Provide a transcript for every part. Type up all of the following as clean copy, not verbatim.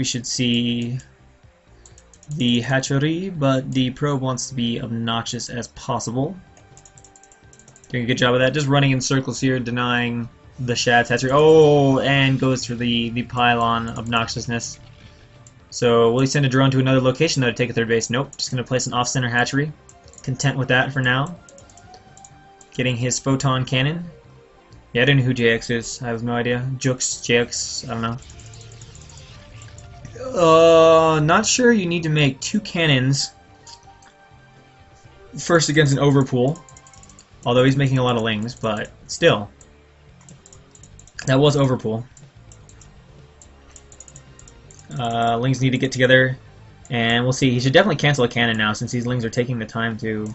we should see the hatchery, but the probe wants to be obnoxious as possible. Doing a good job of that, just running in circles here, denying the shad's hatchery. Oh, and goes for the pylon obnoxiousness. So will he send a drone to another location though to take a third base? Nope, just going to place an off-center hatchery. Content with that for now. Getting his photon cannon. Yeah, I don't know who JX is. I have no idea. Jux, JX, I don't know. Not sure you need to make 2 cannons. First against an overpool. Although he's making a lot of lings, but still. That was overpool. Lings need to get together, and we'll see. He should definitely cancel a cannon now, since these lings are taking the time to...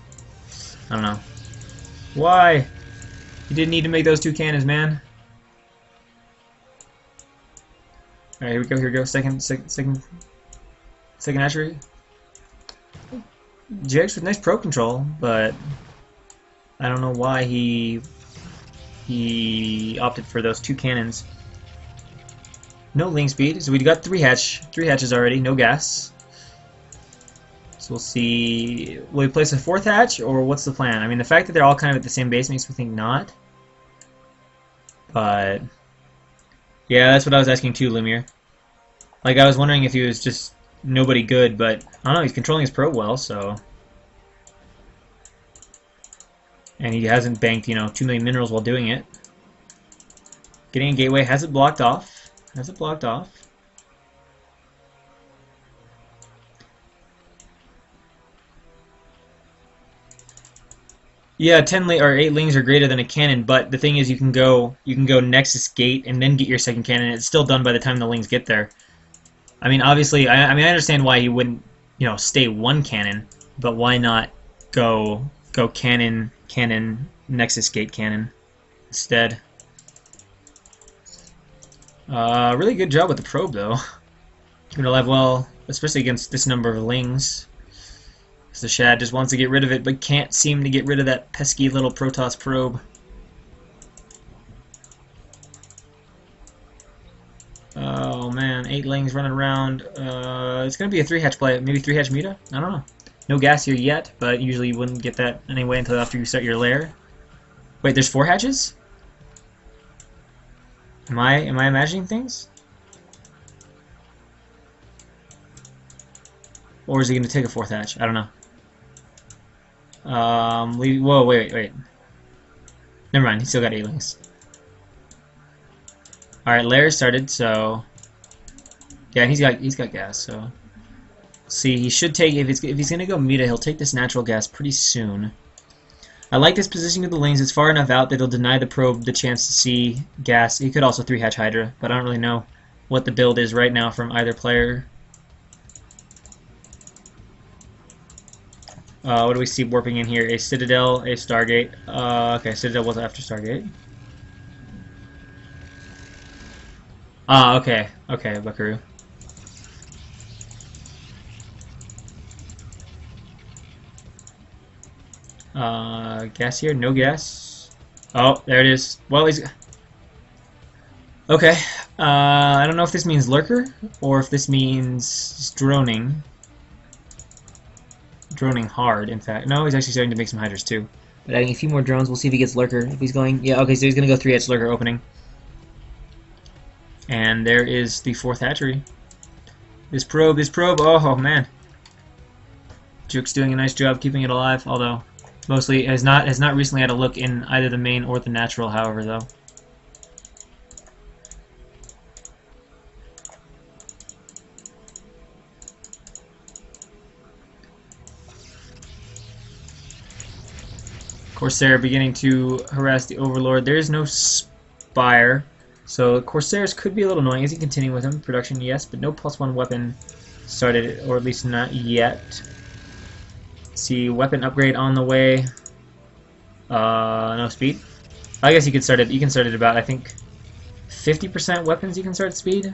I don't know. Why? You didn't need to make those 2 cannons, man. Alright, here we go, here we go. Second hatchery. JX with nice probe control, but I don't know why he opted for those 2 cannons. No ling speed, so we got 3 hatches already, no gas. So we'll see, will we place a 4th hatch, or what's the plan? I mean, the fact that they're all kind of at the same base makes me think not. But, yeah, that's what I was asking too, Lumiere. Like, I was wondering if he was just nobody good, but, I don't know, he's controlling his probe well, so... And he hasn't banked, you know, 2 million minerals while doing it. Getting a gateway, has it blocked off. Has it blocked off. Yeah, 8 lings are greater than a cannon, but the thing is you can go Nexus Gate and then get your second cannon. It's still done by the time the lings get there. I mean, obviously, I understand why he wouldn't, you know, stay 1 cannon, but why not go cannon, Nexus Gate cannon instead? Really good job with the probe, though. Keeping it alive well, especially against this number of lings. Because the Shad just wants to get rid of it, but can't seem to get rid of that pesky little Protoss probe. Oh man, 8 lings running around. It's gonna be a 3-hatch play, maybe 3-hatch Muta? I don't know. No gas here yet, but usually you wouldn't get that anyway until after you start your lair. Wait, there's 4 hatches? Am I imagining things? Or is he gonna take a 4th hatch? I don't know. Whoa, wait. Never mind, he still got 8 lings. Alright, lair started, so... Yeah, he's got gas, so... See, he should take, if he's gonna go Muta, he'll take this natural gas pretty soon. I like this positioning of the lings. It's far enough out that it'll deny the probe the chance to see gas. He could also 3-hatch Hydra, but I don't really know what the build is right now from either player. What do we see warping in here? A Citadel, a Stargate. Okay, Citadel was after Stargate. Okay, Buckaroo. Gas here? No gas. Oh, there it is. Well, he's... Okay. I don't know if this means Lurker, or if this means droning. Droning hard, in fact. No, he's actually starting to make some Hydras, too. But adding a few more drones, we'll see if he gets Lurker. If he's going... Yeah, okay, so he's gonna go 3-hatch Lurker opening. And there is the 4th hatchery. This probe, oh man. Juke's doing a nice job keeping it alive, although mostly has not recently had a look in either the main or the natural, however, though. Corsair beginning to harass the Overlord. There is no Spire, so Corsairs could be a little annoying. Is he continuing with him? Production, yes, but no +1 weapon started, or at least not yet. See, weapon upgrade on the way. No speed. I guess you can start at about, I think, 50% weapons you can start at speed.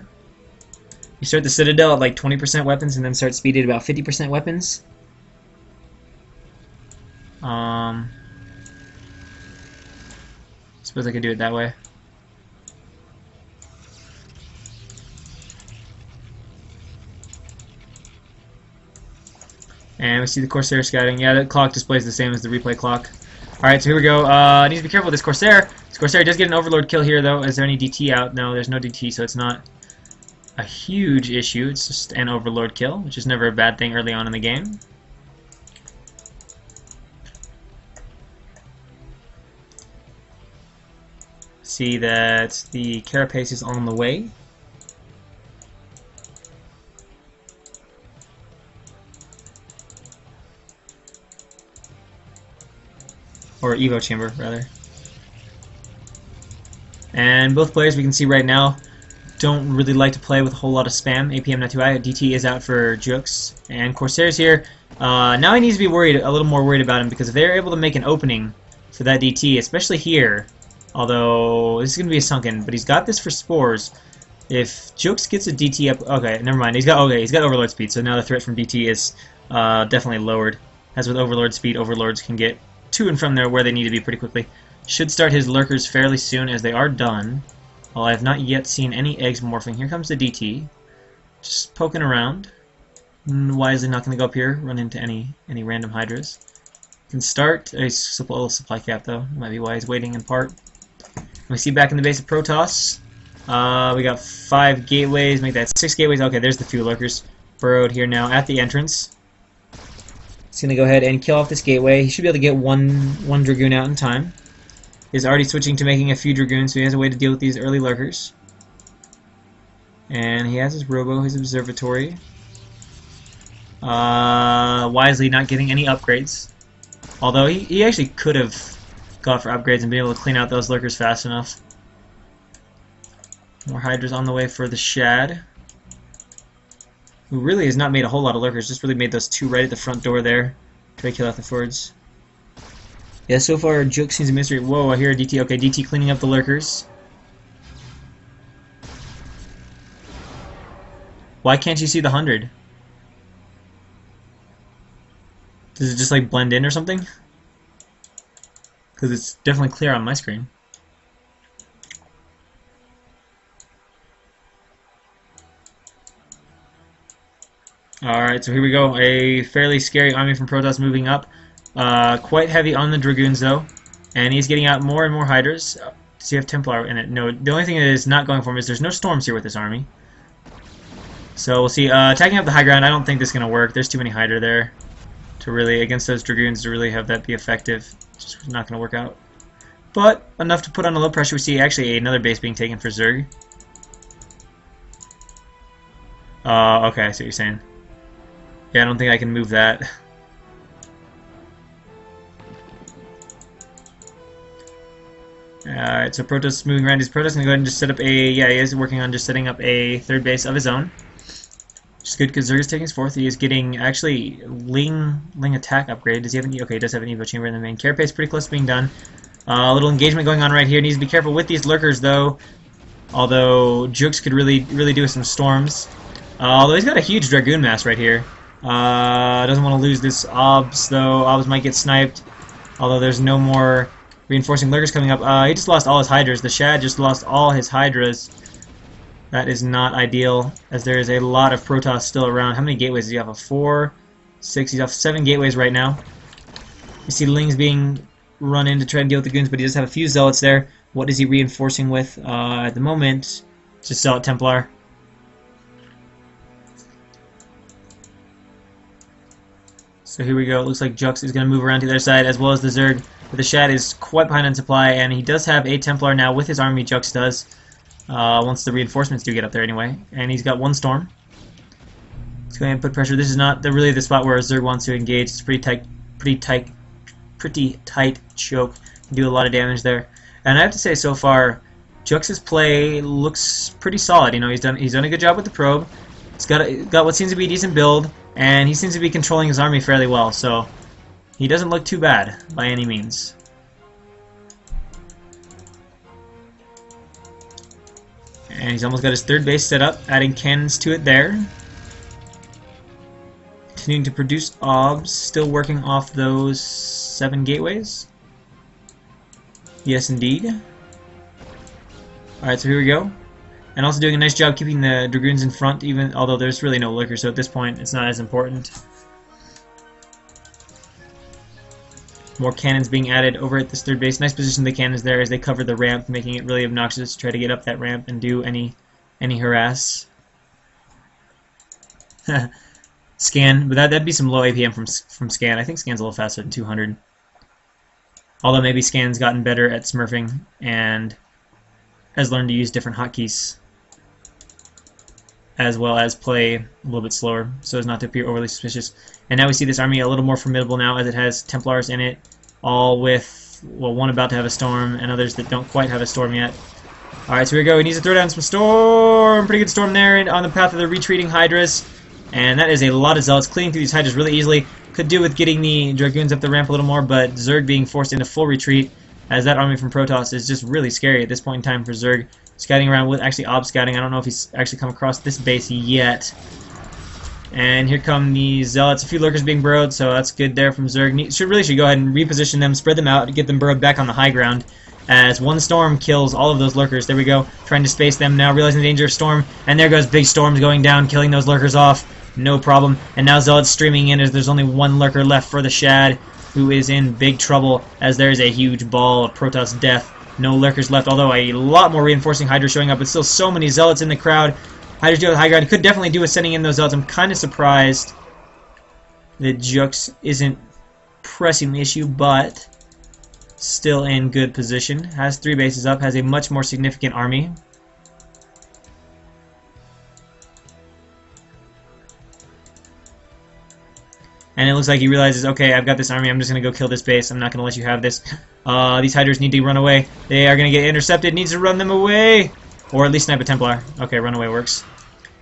You start the Citadel at like 20% weapons and then start speed at about 50% weapons. Suppose I could do it that way. And we see the Corsair scouting. Yeah, that clock displays the same as the replay clock. Alright, so here we go. Need to be careful with this Corsair. This Corsair does get an Overlord kill here, though. Is there any DT out? No, there's no DT, so it's not a huge issue. It's just an Overlord kill, which is never a bad thing early on in the game. See that the Carapace is on the way. Or Evo Chamber, rather. And both players, we can see right now, don't really like to play with a whole lot of spam. APM not too high. DT is out for Jux. And Corsair's here. Now he needs to be worried, a little more worried about him, because if they're able to make an opening for that DT, especially here, although this is going to be a sunken, but he's got this for spores. If Jux gets a DT up, okay, never mind. He's got Overlord speed, so now the threat from DT is definitely lowered. As with Overlord speed, Overlords can get to and from there where they need to be pretty quickly. Should start his lurkers fairly soon, as they are done. Well, I have not yet seen any eggs morphing. Here comes the DT. Just poking around. Wisely not going to go up here, run into any random Hydras. Can start a little supply cap, though. Might be why he's waiting in part. We see back in the base of Protoss. We got 5 gateways. Make that 6 gateways. Okay, there's the few lurkers burrowed here now at the entrance. He's going to go ahead and kill off this gateway. He should be able to get one Dragoon out in time. He's already switching to making a few Dragoons, so he has a way to deal with these early lurkers. And he has his Robo, his Observatory. Wisely not getting any upgrades. Although he actually could have gone for upgrades and been able to clean out those lurkers fast enough. More Hydras on the way for the Shad, who really has not made a whole lot of lurkers, just really made those 2 right at the front door there. Try to kill out the Fords. Yeah, so far Jux seems a mystery. Whoa, I hear a DT. Okay, DT cleaning up the lurkers. Why can't you see the 100? Does it just like blend in or something? Because it's definitely clear on my screen. Alright, so here we go. A fairly scary army from Protoss moving up. Quite heavy on the Dragoons, though. And he's getting out more and more Hydras. Does he have Templar in it? No, the only thing that is not going for him is there's no Storms here with this army. So we'll see. Attacking up the high ground, I don't think this is going to work. There's too many Hydra there to really, against those Dragoons, to really have that be effective. It's just not going to work out. But enough to put on a low pressure. We see actually another base being taken for Zerg. Okay, I see what you're saying. Yeah, I don't think I can move that. Alright, so Protoss is moving around. Protoss going to go ahead and just set up a... Yeah, he is working on just setting up a 3rd base of his own. Which is good because Zerg is taking his 4th. He is getting, actually, Ling attack upgrade. Does he have an... Okay, he does have an Evo Chamber in the main. Carapace pretty close to being done. A little engagement going on right here. Needs to be careful with these lurkers, though. Although, Jux could really do with some storms. Although he's got a huge Dragoon mass right here. Doesn't want to lose this Obs, though. Obs might get sniped. Although there's no more reinforcing lurkers coming up. He just lost all his Hydras. The Shad just lost all his Hydras. That is not ideal, as there is a lot of Protoss still around. How many gateways does he have? A 4, 6. He's off 7 gateways right now. You see Ling's being run in to try and deal with the goons, but he does have a few Zealots there. What is he reinforcing with at the moment? Just Zealot Templar. So here we go. It looks like Jux is going to move around to the other side, as well as the Zerg. But the Shad is quite behind on supply, and he does have a Templar now with his army. Jux does, once the reinforcements do get up there anyway. And he's got 1 Storm. Let's go ahead and put pressure. This is not really the spot where Zerg wants to engage. It's pretty tight choke. Can do a lot of damage there. And I have to say, so far, Jux's play looks pretty solid. You know, he's done a good job with the probe. He's got what seems to be a decent build, and he seems to be controlling his army fairly well. So he doesn't look too bad by any means. And he's almost got his 3rd base set up, adding cannons to it there. Continuing to produce obs, still working off those 7 gateways. Yes, indeed. Alright, so here we go. And also doing a nice job keeping the Dragoons in front, even although there's really no lurker, so at this point it's not as important. More cannons being added over at this third base. Nice position the cannons there as they cover the ramp, making it really obnoxious to try to get up that ramp and do any harass. Scan, but that'd be some low APM from Scan. I think Scan's a little faster than 200. Although maybe Scan's gotten better at smurfing and has learned to use different hotkeys, as well as play a little bit slower so as not to appear overly suspicious. And now we see this army a little more formidable now as it has Templars in it, all with, well, one about to have a storm and others that don't quite have a storm yet. Alright, so here we go. He needs to throw down some storm. Pretty good storm there on the path of the retreating Hydras. And that is a lot of Zealots cleaning through these Hydras really easily. Could do with getting the Dragoons up the ramp a little more, but Zerg being forced into full retreat as that army from Protoss is just really scary at this point in time for Zerg. Scouting around with actually ob scouting. I don't know if he's actually come across this base yet. And here come the Zealots. A few lurkers being burrowed, so that's good there from Zerg. Should go ahead and reposition them, spread them out, get them burrowed back on the high ground. As one storm kills all of those lurkers. There we go. Trying to space them now, realizing the danger of storm. And there goes big storms going down, killing those lurkers off. No problem. And now Zealots streaming in as there's only one lurker left for the Shad, who is in big trouble as there's a huge ball of Protoss death. No lurkers left, although a lot more reinforcing Hydra showing up, but still so many Zealots in the crowd. Hydra's deal with high ground. Could definitely do with sending in those Zealots. I'm kind of surprised that Jux isn't pressing the issue, but still in good position. Has 3 bases up, has a much more significant army. And it looks like he realizes, okay, I've got this army, I'm just going to go kill this base, I'm not going to let you have this. These Hydras need to run away. They are going to get intercepted, needs to run them away! Or at least snipe a Templar. Okay, runaway works.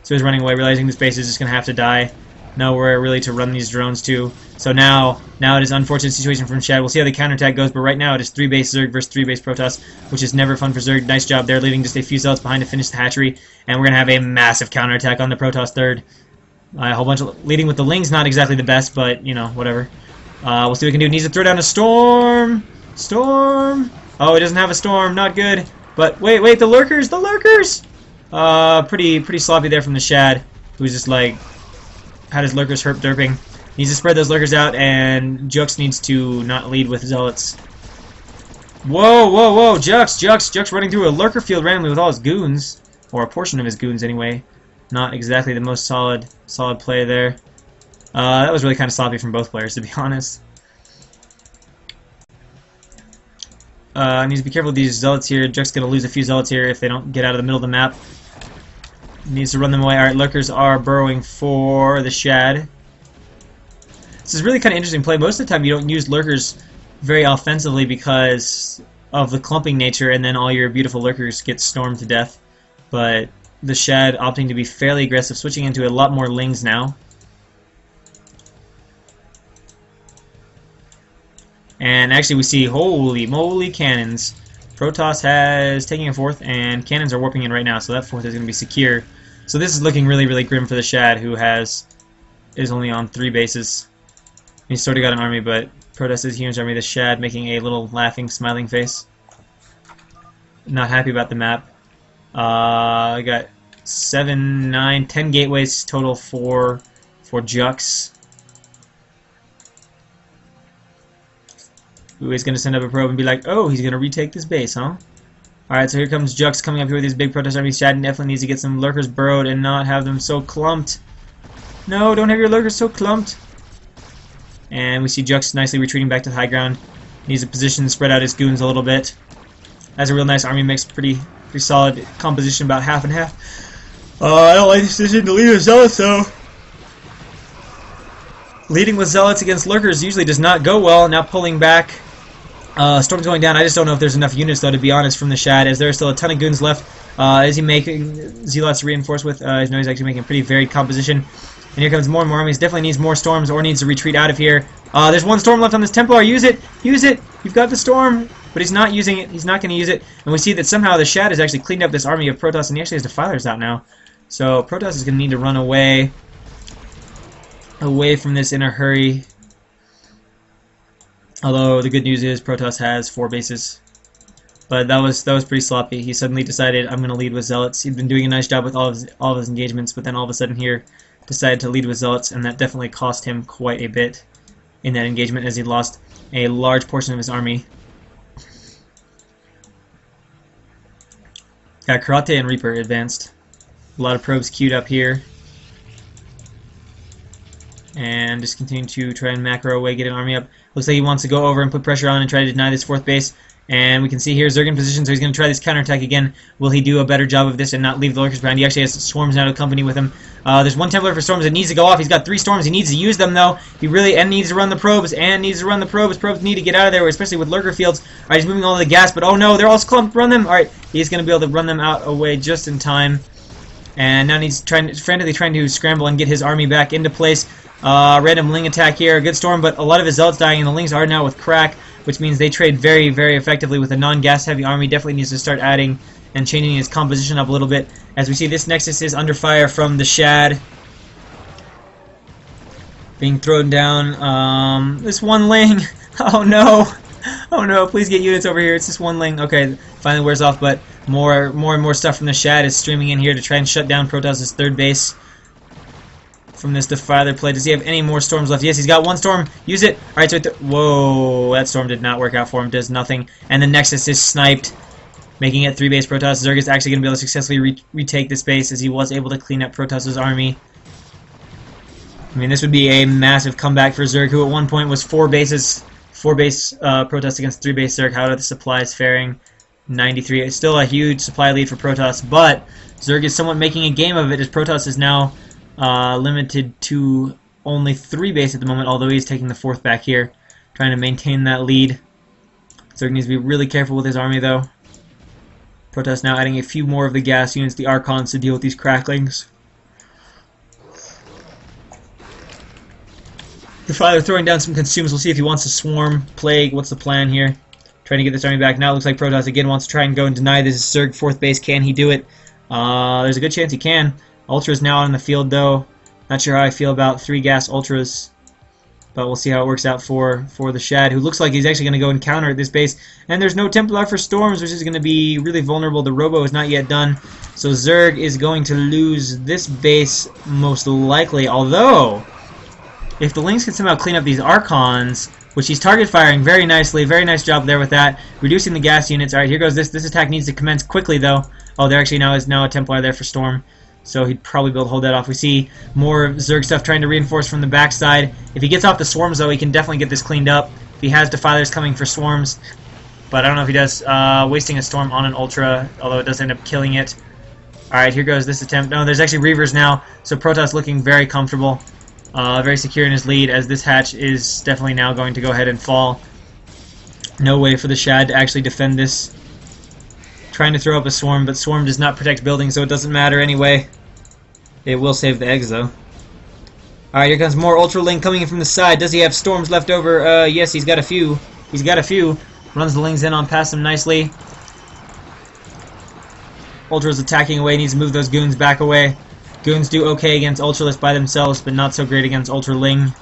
So he's running away, realizing this base is just going to have to die. Nowhere really to run these drones to. So now it is an unfortunate situation from Shad. We'll see how the counterattack goes, but right now it is 3 base Zerg versus 3 base Protoss, which is never fun for Zerg. Nice job there, leaving just a few Zealots behind to finish the hatchery. And we're going to have a massive counterattack on the Protoss third. A whole bunch of leading with the Lings, not exactly the best, but, you know, whatever. We'll see what we can do. Needs to throw down a storm! Storm! Oh, it doesn't have a storm, not good. But, wait, the Lurkers! The Lurkers! Pretty sloppy there from the Shad, who's just, like, had his Lurkers herp derping. Needs to spread those Lurkers out, and Jux needs to not lead with Zealots. Whoa, Jux running through a Lurker field randomly with all his goons. Or a portion of his goons, anyway. Not exactly the most solid play there. That was really kind of sloppy from both players, to be honest. Needs to be careful with these Zealots here. Jux's going to lose a few Zealots here if they don't get out of the middle of the map. Needs to run them away. Alright, Lurkers are burrowing for the Shad. This is really kind of interesting play. Most of the time you don't use Lurkers very offensively because of the clumping nature, and then all your beautiful Lurkers get stormed to death. But the Shad opting to be fairly aggressive, switching into a lot more Lings now. And actually we see, holy moly, cannons. Protoss has taking a 4th, and cannons are warping in right now, so that 4th is going to be secure. So this is looking really, really grim for the Shad, who is only on 3 bases. He's sort of got an army, but Protoss is huge army. The Shad making a little laughing, smiling face. Not happy about the map. I got 7, 9, 10 gateways total for Jux, who is going to send up a probe and be like, oh, he's going to retake this base, huh? Alright, so here comes Jux coming up here with these big Protoss armies. Shad definitely needs to get some Lurkers burrowed and not have them so clumped. No, don't have your Lurkers so clumped. And we see Jux nicely retreating back to the high ground. Needs a position to spread out his goons a little bit. Has a real nice army mix, pretty solid composition, about half and half. I don't like this decision to lead with Zealots, though. Leading with Zealots against Lurkers usually does not go well. Now pulling back. Storm's going down. I just don't know if there's enough units, though, to be honest, from the Shad, as there are still a ton of goons left. Is he making Zealots to reinforce with? No, he's actually making a pretty varied composition. And here comes more and more armies. Definitely needs more storms or needs to retreat out of here. There's one storm left on this Templar. Use it! Use it! You've got the storm! But he's not using it. He's not going to use it. And we see that somehow the Shad has actually cleaned up this army of Protoss, and he actually has Defilers out now. So Protoss is going to need to run away from this in a hurry. Although the good news is Protoss has 4 bases. But that was pretty sloppy. He suddenly decided, I'm going to lead with Zealots. He'd been doing a nice job with all of his engagements, but then all of a sudden here decided to lead with Zealots, and that definitely cost him quite a bit in that engagement, as he lost a large portion of his army. Got Karate and Reaper advanced. A lot of probes queued up here. And just continue to try and macro away, get an army up. Looks like he wants to go over and put pressure on and try to deny this 4th base. And we can see here Zerg in position, so he's going to try this counterattack again. Will he do a better job of this and not leave the lurkers behind? He actually has swarms now to accompany with him. There's 1 Templar for storms that needs to go off. He's got 3 storms. He needs to use them, though. He really needs to run the probes, Probes need to get out of there, especially with lurker fields. Alright, he's moving all of the gas, but oh no, they're all clumped. Run them. Alright, he's going to be able to run them out away just in time. And now he's frantically trying to scramble and get his army back into place. Random Ling attack here, a good storm, but a lot of his zealots dying, and the Lings are now with crack, which means they trade very, very effectively with a non-gas heavy army. Definitely needs to start adding and changing his composition up a little bit. As we see, this Nexus is under fire from the Shad. Being thrown down. This 1 Ling. Oh no. Oh no, please get units over here. It's just 1 Ling. Okay, finally wears off, but more and more stuff from the Shad is streaming in here to try and shut down Protoss' 3rd base. From this Defiler play. Does he have any more storms left? Yes, he's got 1 storm. Use it. Alright, so whoa, that storm did not work out for him. Does nothing. And the Nexus is sniped, making it 3 base Protoss. Zerg is actually going to be able to successfully retake this base as he was able to clean up Protoss' army. I mean, this would be a massive comeback for Zerg, who at one point was 4 base Protoss against 3 base Zerg. How are the supplies faring? 93. It's still a huge supply lead for Protoss, but Zerg is somewhat making a game of it as Protoss is now limited to only 3 base at the moment, although he's taking the 4th back here, trying to maintain that lead. Zerg needs to be really careful with his army, though. Protoss now adding a few more of the gas units, the Archons, to deal with these cracklings. Defiler throwing down some consumes. We'll see if he wants to swarm, plague. What's the plan here? Trying to get this army back. Now it looks like Protoss again wants to try and go and deny this Zerg 4th base. Can he do it? There's a good chance he can. Ultra's now on the field, though. Not sure how I feel about 3 gas Ultras, but we'll see how it works out for the Shad, who looks like he's actually going to go and counter at this base. And there's no Templar for storms, which is going to be really vulnerable. The Robo is not yet done, so Zerg is going to lose this base most likely, although if the Lings can somehow clean up these Archons, which he's target firing very nicely, very nice job there with that, reducing the gas units. Alright, here goes this. This attack needs to commence quickly, though. Oh, there actually now is a Templar there for storm. So he'd probably be able to hold that off. We see more Zerg stuff trying to reinforce from the backside. If he gets off the swarms, though, he can definitely get this cleaned up. If he has Defilers coming for swarms. But I don't know if he does. Wasting a storm on an Ultra, although it does end up killing it. Alright, here goes this attempt. No, there's actually Reavers now. So Protoss looking very comfortable. Very secure in his lead, as this hatch is definitely now going to go ahead and fall. No way for the Shad to actually defend this. Trying to throw up a swarm, but swarm does not protect buildings, so it doesn't matter anyway. It will save the eggs, though. Alright, here comes more Ultra Ling coming in from the side. Does he have storms left over? Yes, he's got a few. He's got a few. Runs the Lings in on past him nicely. Ultra's attacking away, needs to move those goons back away. Goons do okay against Ultralists by themselves, but not so great against Ultra Ling.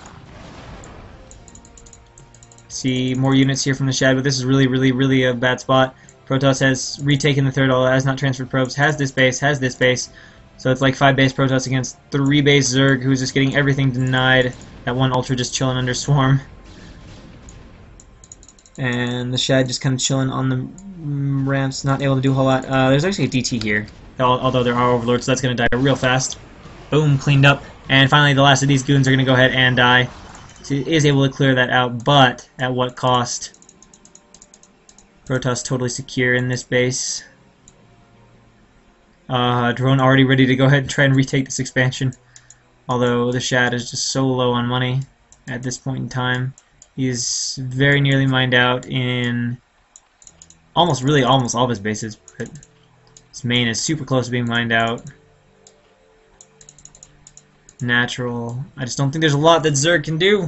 See more units here from the Shad, but this is really a bad spot. Protoss has retaken the 3rd, although has not transferred probes. Has this base. So it's like 5 base Protoss against 3 base Zerg, who's just getting everything denied. That 1 Ultra just chilling under swarm. And the Shad just kind of chilling on the ramps, not able to do a whole lot. There's actually a DT here, although there are Overlords, so that's going to die real fast. Boom, cleaned up. And finally, the last of these goons are going to go ahead and die. So he is able to clear that out, but at what cost? Protoss totally secure in this base. Drone already ready to go ahead and try and retake this expansion. Although the Shad is just so low on money at this point in time. He's very nearly mined out in almost all of his bases, but his main is super close to being mined out. Natural. I just don't think there's a lot that Zerg can do.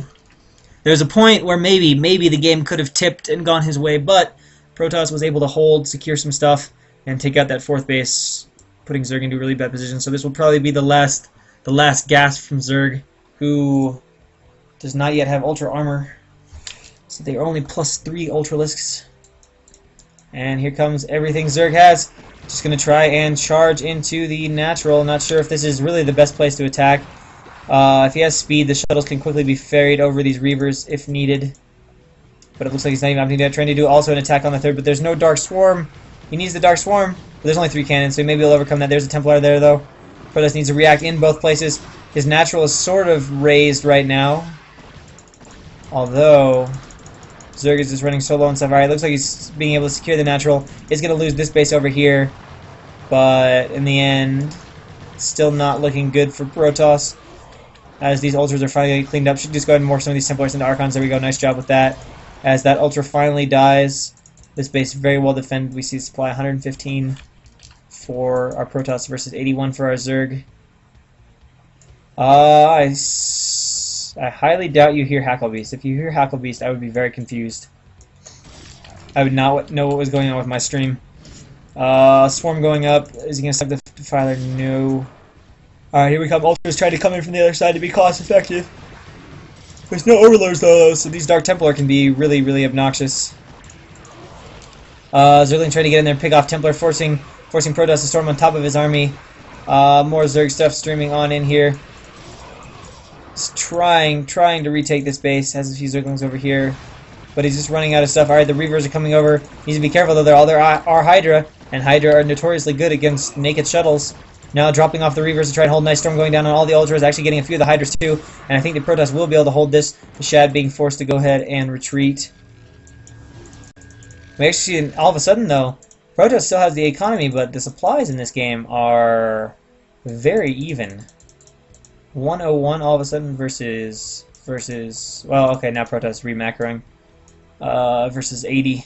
There's a point where maybe the game could have tipped and gone his way, but Protoss was able to hold, secure some stuff, and take out that 4th base, putting Zerg into a really bad position. So this will probably be the last gasp from Zerg, who does not yet have Ultra Armor. So they are only +3 Ultralisks. And here comes everything Zerg has. Just going to try and charge into the natural. Not sure if this is really the best place to attack. If he has speed, the shuttles can quickly be ferried over these Reavers if needed. but it looks like he's not even opting that. Trying to do also an attack on the third, but there's no Dark Swarm. He needs the Dark Swarm, but there's only 3 cannons, so maybe he'll overcome that. There's a Templar there, though. Protoss needs to react in both places. His natural is sort of raised right now, although Zerg is just running solo and stuff. Alright, looks like he's being able to secure the natural. He's going to lose this base over here, but in the end, still not looking good for Protoss. As these ultras are finally cleaned up, should just go ahead and morph some of these Templars into Archons. There we go, nice job with that. As that ultra finally dies, this base very well defended. We see supply 115 for our Protoss versus 81 for our Zerg. I highly doubt you hear Hacklebeast. If you hear Hacklebeast, I would be very confused. I would not know what was going on with my stream. Swarm going up. Is he going to suck the Defiler? No. Alright, here we come. Ultras trying to come in from the other side to be cost effective. There's no overlords though, so these Dark Templar can be really, really obnoxious. Zergling trying to get in there and pick off Templar, forcing Protoss to storm on top of his army. More Zerg stuff streaming on in here. He's trying to retake this base. Has a few Zerglings over here, but he's just running out of stuff. Alright, the Reavers are coming over. Needs to be careful though. There are Hydra, and Hydra are notoriously good against naked shuttles. Now dropping off the Reavers to try and hold nice storm going down on all the Ultras, actually getting a few of the Hydras too, and I think the Protoss will be able to hold this. The Shad being forced to go ahead and retreat. We actually, all of a sudden though, Protoss still has the economy, but the supplies in this game are very even. 101 all of a sudden versus well, okay, now Protoss remacroing versus 80. I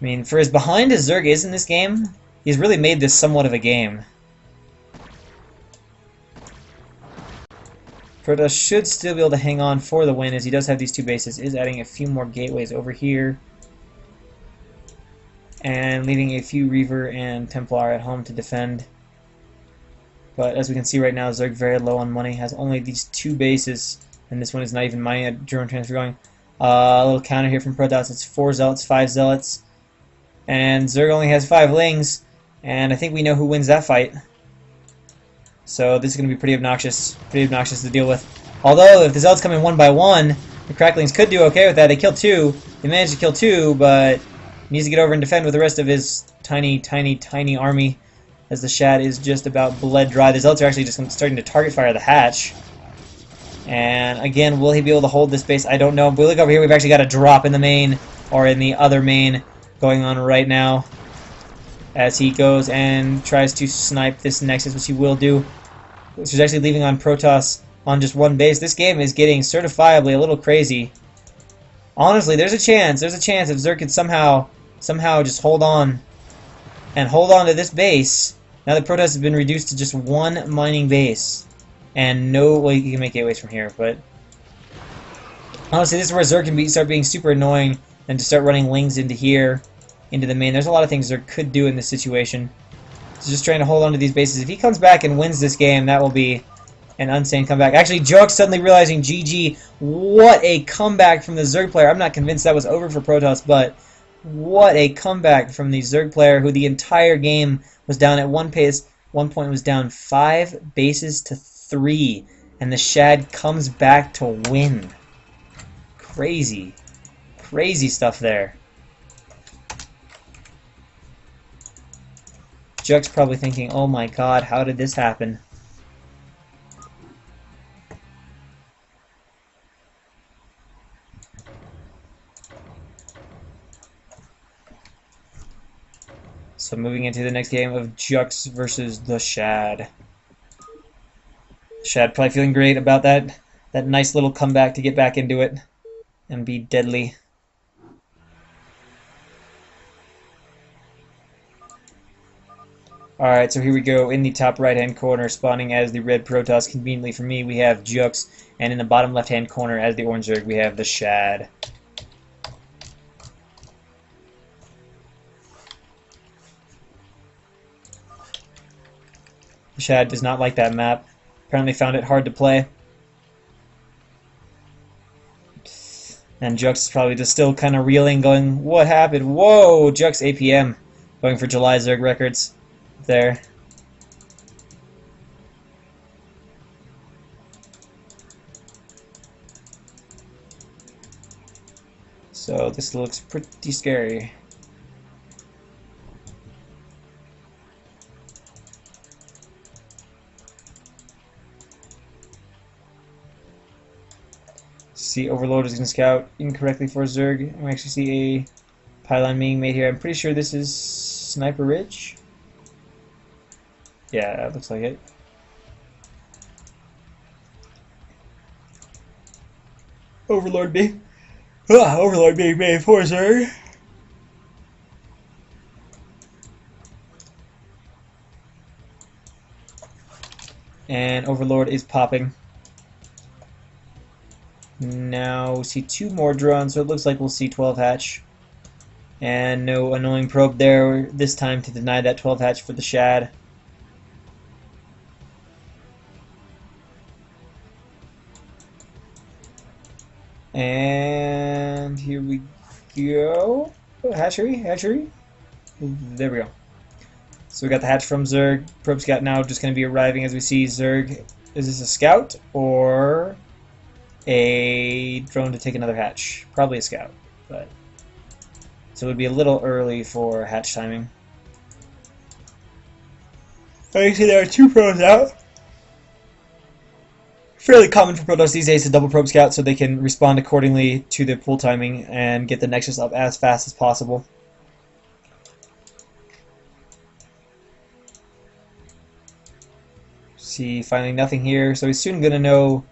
mean, for as behind as Zerg is in this game, he's really made this somewhat of a game. Protoss should still be able to hang on for the win, as he does have these 2 bases, is adding a few more gateways over here, and leaving a few Reaver and Templar at home to defend. But as we can see right now, Zerg very low on money, has only these 2 bases, and this one is not even mining a drone transfer going. A little counter here from Protoss, it's 4 Zealots, 5 Zealots, and Zerg only has 5 Lings, and I think we know who wins that fight. So this is going to be pretty obnoxious to deal with. Although, if the Zealots come in 1 by 1, the Cracklings could do okay with that. They killed 2. They managed to kill 2, but he needs to get over and defend with the rest of his tiny, tiny, tiny army, as the Shad is just about bled dry. The Zealots are actually just starting to target fire the hatch. And again, will he be able to hold this base? I don't know. But we look over here, we've actually got a drop in the main, or in the other main, going on right now, as he goes and tries to snipe this Nexus, which he will do, which is actually leaving on Protoss on just 1 base. This game is getting certifiably a little crazy. Honestly, there's a chance if Zerg could somehow just hold on to this base. Now that Protoss has been reduced to just 1 mining base, and no way you can make gateways from here. But honestly, this is where Zerg can start being super annoying, and to start running Lings into here, into the main. There's a lot of things Zerg could do in this situation. So just trying to hold on to these bases. If he comes back and wins this game, that will be an insane comeback. Actually, Joke suddenly realizing GG. What a comeback from the Zerg player. I'm not convinced that was over for Protoss, but what a comeback from the Zerg player, who the entire game was down at one point was down 5 bases to 3, and the Shad comes back to win. Crazy. Crazy stuff there. Juck's probably thinking, oh my god, how did this happen? So moving into the next game of Jux versus the Shad. Shad probably feeling great about that nice little comeback to get back into it and be deadly. Alright, so here we go. In the top right-hand corner, spawning as the red Protoss, conveniently for me, we have Jux, and in the bottom left-hand corner, as the orange Zerg, we have the Shad. The Shad does not like that map. Apparently found it hard to play. And Jux is probably just still kind of reeling, going, what happened? Whoa! Jux APM, going for July Zerg records there. So this looks pretty scary. See, Overlord is going to scout incorrectly for Zerg. We actually see a pylon being made here. I'm pretty sure this is Sniper Ridge. Yeah, it looks like it. Overlord being made for Zerg. And Overlord is popping. Now we see 2 more drones, so it looks like we'll see 12 hatch. And no annoying probe there this time to deny that 12 hatch for the Shad. And here we go. Hatchery. There we go. So we got the hatch from Zerg. Probe scout now just going to be arriving as we see Zerg. Is this a scout or a drone to take another hatch? Probably a scout, but so it would be a little early for hatch timing. I see there are 2 probes out. Fairly common for Protoss these days to double probe scout so they can respond accordingly to the pull timing and get the Nexus up as fast as possible. See, finally nothing here, so he's soon going to know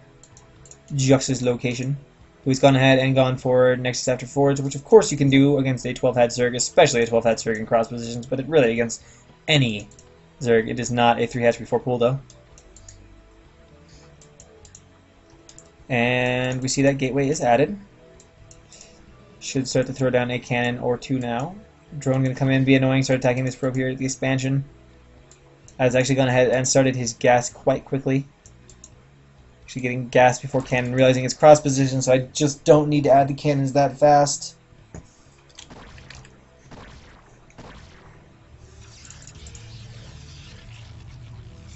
Jux's location. So he's gone ahead and gone for Nexus after Forge, which of course you can do against a 12-hat Zerg, especially a 12-hat Zerg in cross positions, but really against any Zerg. It is not a 3-hatch before pull though. And we see that gateway is added. Should start to throw down a cannon or 2 now. Drone going to come in, be annoying, start attacking this probe here at the expansion. Has actually gone ahead and started his gas quite quickly. Actually getting gas before cannon, realizing it's cross position, so I just don't need to add the cannons that fast.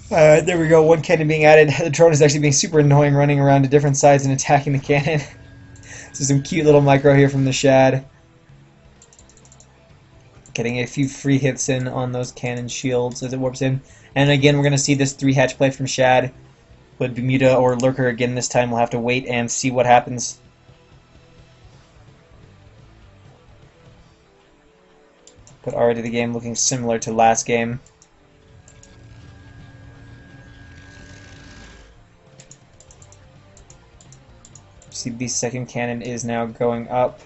There we go, 1 cannon being added. The drone is actually being super annoying, running around to different sides and attacking the cannon. So some cute little micro here from the Shad. Getting a few free hits in on those cannon shields as it warps in. And again, we're going to see this 3-hatch play from Shad. Would Bermuda or Lurker again this time. We'll have to wait and see what happens. But already the game looking similar to last game. See, the second cannon is now going up.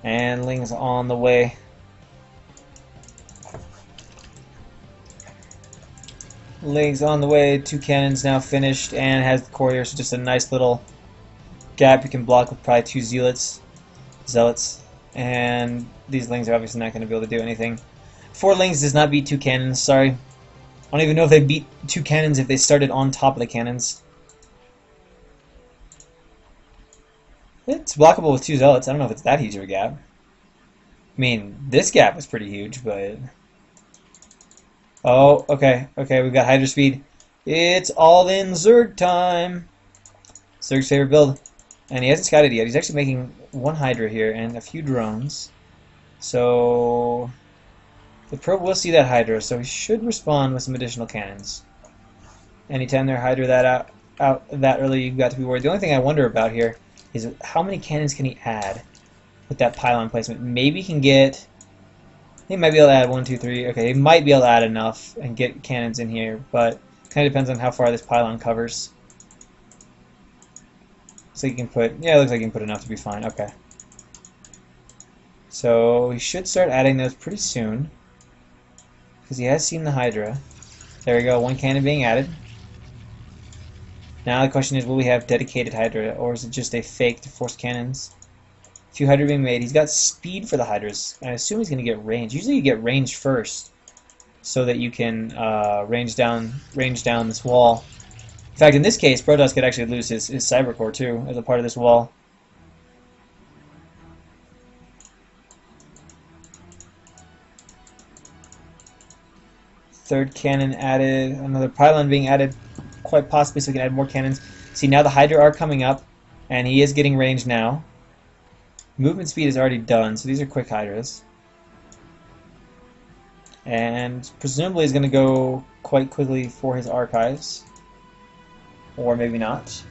And Ling's on the way. Ling's on the way. 2 cannons now finished and has the core here, so just a nice little gap you can block with probably 2 zealots. And these Lings are obviously not going to be able to do anything. 4 Lings does not beat 2 cannons, sorry. I don't even know if they beat 2 cannons if they started on top of the cannons. It's blockable with 2 zealots. I don't know if it's that huge of a gap. I mean, this gap is pretty huge, but... Oh, okay, we've got Hydra speed. It's all in Zerg time! Zerg's favorite build. And he hasn't scouted yet. He's actually making 1 Hydra here and a few drones. So... the probe will see that Hydra, so he should respond with some additional cannons. Anytime they're Hydra that out that early, you've got to be worried. The only thing I wonder about here is how many cannons can he add with that pylon placement. Maybe he can get... he might be able to add 1, 2, 3. Okay, he might be able to add enough and get cannons in here, but kind of depends on how far this pylon covers. So he can put... yeah, it looks like he can put enough to be fine. Okay. So he should start adding those pretty soon, because he has seen the Hydra. There we go, 1 cannon being added. Now the question is, will we have dedicated Hydra, or is it just a fake to force cannons? A few Hydra being made. He's got speed for the Hydras. I assume he's going to get range. Usually you get range first, so that you can range down this wall. In fact, in this case, Protoss could actually lose his Cyber Core too, as a part of this wall. Third cannon added, another pylon being added quite possibly so we can add more cannons. See, now the Hydra are coming up, and he is getting range now. Movement speed is already done, so these are quick Hydras. And presumably he's going to go quite quickly for his archives. Or maybe not.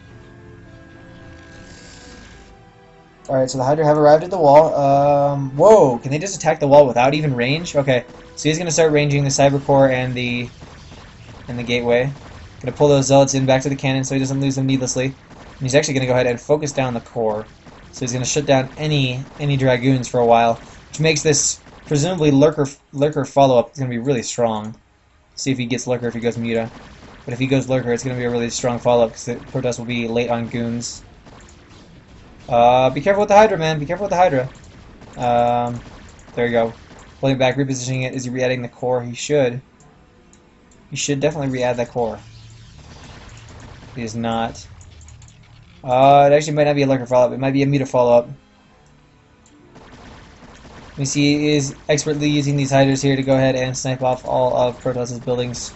Alright, so the Hydra have arrived at the wall. Whoa, can they just attack the wall without even range? Okay, so he's going to start ranging the Cyber Core and the gateway. Going to pull those Zealots in back to the cannon so he doesn't lose them needlessly. And he's actually going to go ahead and focus down the core. So he's going to shut down any Dragoons for a while, which makes this presumably Lurker follow-up is going to be really strong. See if he gets Lurker if he goes Muta. But if he goes Lurker, it's going to be a really strong follow-up because Protoss will be late on Goons. Be careful with the Hydra, man. Be careful with the Hydra. There you go. Pulling it back, repositioning it. Is he re-adding the core? He should. He should definitely re-add that core. He is not. It actually might not be a Lurker follow-up. It might be a Muta follow-up. We see he is expertly using these Hydras here to go ahead and snipe off all of Protoss' buildings.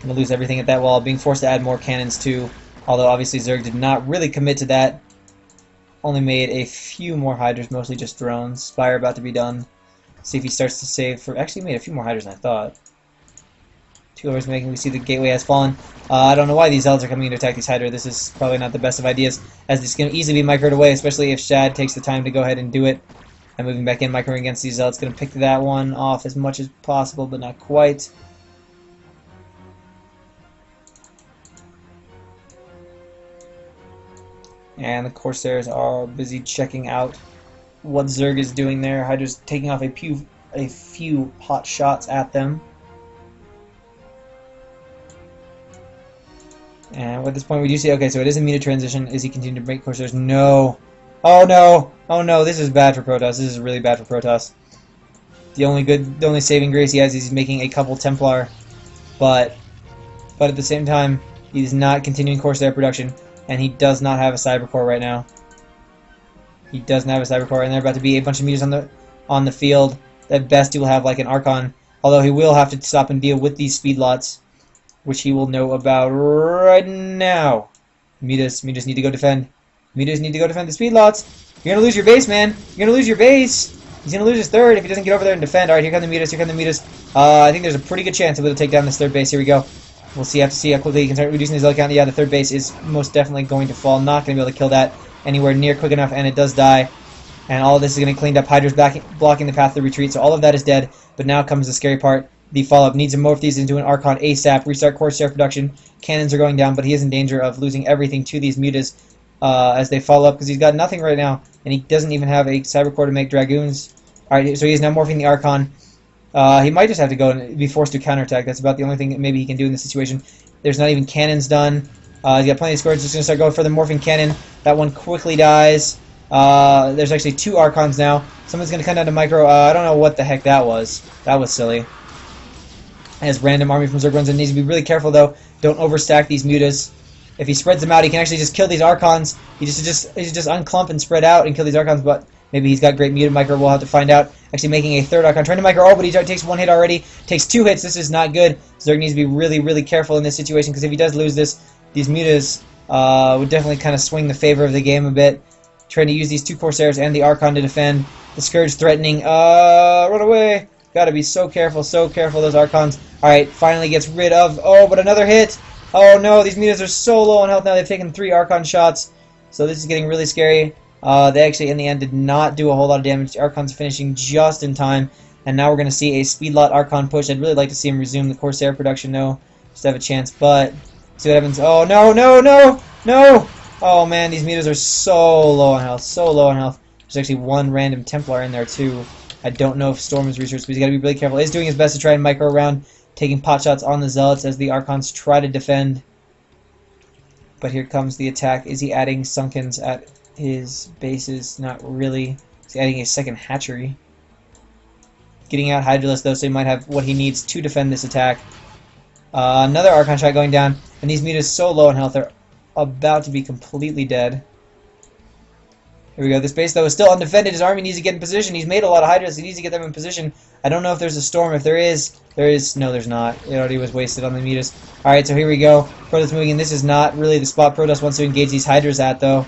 Gonna lose everything at that wall, being forced to add more cannons too. Although obviously Zerg did not really commit to that. Only made a few more Hydras, mostly just drones. Spire about to be done. See if he starts to save for. Actually made a few more Hydras than I thought. 2 hours making. We see the gateway has fallen. I don't know why these Zealots are coming in to attack these Hydra. This is probably not the best of ideas, as this can easily be microed away, especially if Shad takes the time to go ahead and do it. And moving back in, microing against these Zealots, going to pick that one off as much as possible, but not quite. And the Corsairs are busy checking out what Zerg is doing there. Hydra's taking off a few hot shots at them. And at this point we do see, okay, so it is a Muta transition. Is he continuing to break Corsairs? No. Oh no! Oh no, this is bad for Protoss. This is really bad for Protoss. The only saving grace he has is he's making a couple Templar. But at the same time, he's not continuing Corsair production. And he does not have a Cyber Core right now. He doesn't have a Cyber Core, and there are about to be a bunch of Mutas on the field. At best, he will have like an Archon, although he will have to stop and deal with these speed lots, which he will know about right now. Mutas need to go defend. Mutas need to go defend the speed lots. You're gonna lose your base, man. You're gonna lose your base. He's gonna lose his third if he doesn't get over there and defend. All right, here come the Mutas. Here come the Mutas. I think there's a pretty good chance he'll be able to take down this third base. Here we go. We'll see. Have to see how quickly he can start reducing his Zealot count. Yeah, the third base is most definitely going to fall. Not going to be able to kill that anywhere near quick enough, and it does die. And all of this is going to be cleaned up. Hydra's blocking the path to retreat, so all of that is dead. But now comes the scary part. The follow-up needs to morph these into an Archon ASAP. Restart Corsair production. Cannons are going down, but he is in danger of losing everything to these Mutas as they follow up, because he's got nothing right now, and he doesn't even have a Cyber Core to make Dragoons. All right, so he is now morphing the Archon. He might just have to go and be forced to counterattack. That's about the only thing that maybe he can do in this situation. There's not even cannons done. He's got plenty of scourge. Just going to start going for the morphing cannon. That one quickly dies. There's actually 2 Archons now. Someone's going to come down to micro. I don't know what the heck that was. That was silly. As random army from Zerg runs in, needs to be really careful though. Don't overstack these Mutas. If he spreads them out, he can actually just kill these Archons. He just unclump and spread out and kill these Archons. But maybe he's got great Muta micro. We'll have to find out. Actually making a third Archon. Trying to micro. Oh, but he takes 1 hit already. Takes 2 hits. This is not good. Zerg needs to be really, really careful in this situation, because if he does lose this, these Mutas would definitely kind of swing the favor of the game a bit. Trying to use these 2 Corsairs and the Archon to defend. The Scourge threatening. Run away. Gotta be so careful, those Archons. Alright, finally gets rid of. Oh, but another hit. Oh no, these Mutas are so low on health now. They've taken 3 Archon shots. So this is getting really scary. They actually, in the end, did not do a whole lot of damage. The Archon's finishing just in time. And now we're going to see a speed lot Archon push. I'd really like to see him resume the Corsair production, though, just to have a chance. But, see what happens. Oh, no, no, no, no! Oh, man, these Mutas are so low on health, so low on health. There's actually 1 random Templar in there, too. I don't know if Storm is researched, but he's got to be really careful. He's doing his best to try and micro around, taking pot shots on the Zealots as the Archons try to defend. But here comes the attack. Is he adding Sunkens at his bases? Not really. He's adding a second hatchery. Getting out Hydralus, though, so he might have what he needs to defend this attack. Another Archon shot going down, and these Mutas so low in health, they're about to be completely dead. Here we go. This base, though, is still undefended. His army needs to get in position. He's made a lot of Hydras. He needs to get them in position. I don't know if there's a storm. If there is, there is. No, there's not. It already was wasted on the Mutas. Alright, so here we go. Protoss moving in. This is not really the spot Protoss wants to engage these Hydras at, though,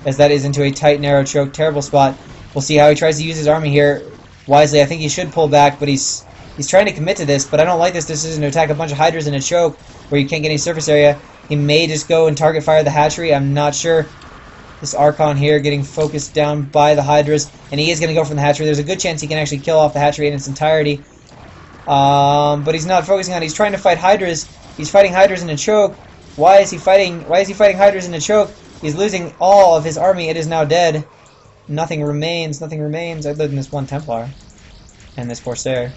as that is into a tight, narrow choke. Terrible spot. We'll see how he tries to use his army here wisely. I think he should pull back, but he's trying to commit to this, but I don't like this decision to attack a bunch of Hydras in a choke where you can't get any surface area. He may just go and target fire the hatchery. I'm not sure. This Archon here getting focused down by the Hydras, and he is going to go from the hatchery. There's a good chance he can actually kill off the hatchery in its entirety. But he's not focusing on it. He's trying to fight Hydras. He's fighting Hydras in a choke. Why is he fighting Hydras in a choke? He's losing all of his army. It is now dead. Nothing remains other than this one Templar and this Corsair,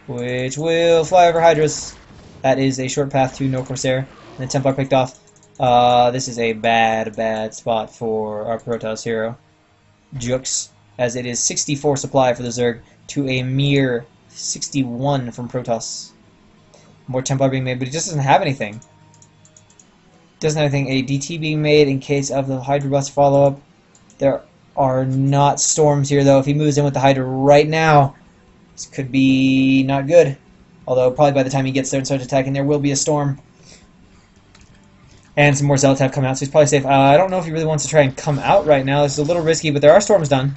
which will fly over Hydras. That is a short path to no Corsair. And the Templar picked off. This is a bad spot for our Protoss hero, Jux, as it is 64 supply for the Zerg to a mere 61 from Protoss. More Templar being made, but he just doesn't have anything. Doesn't have anything. A DT being made in case of the Hydra bust follow-up. There are not storms here, though. If he moves in with the Hydra right now, this could be not good. Although, probably by the time he gets there and starts attacking, there will be a storm. And some more Zealots have come out, so he's probably safe. I don't know if he really wants to try and come out right now. This is a little risky, but there are storms done.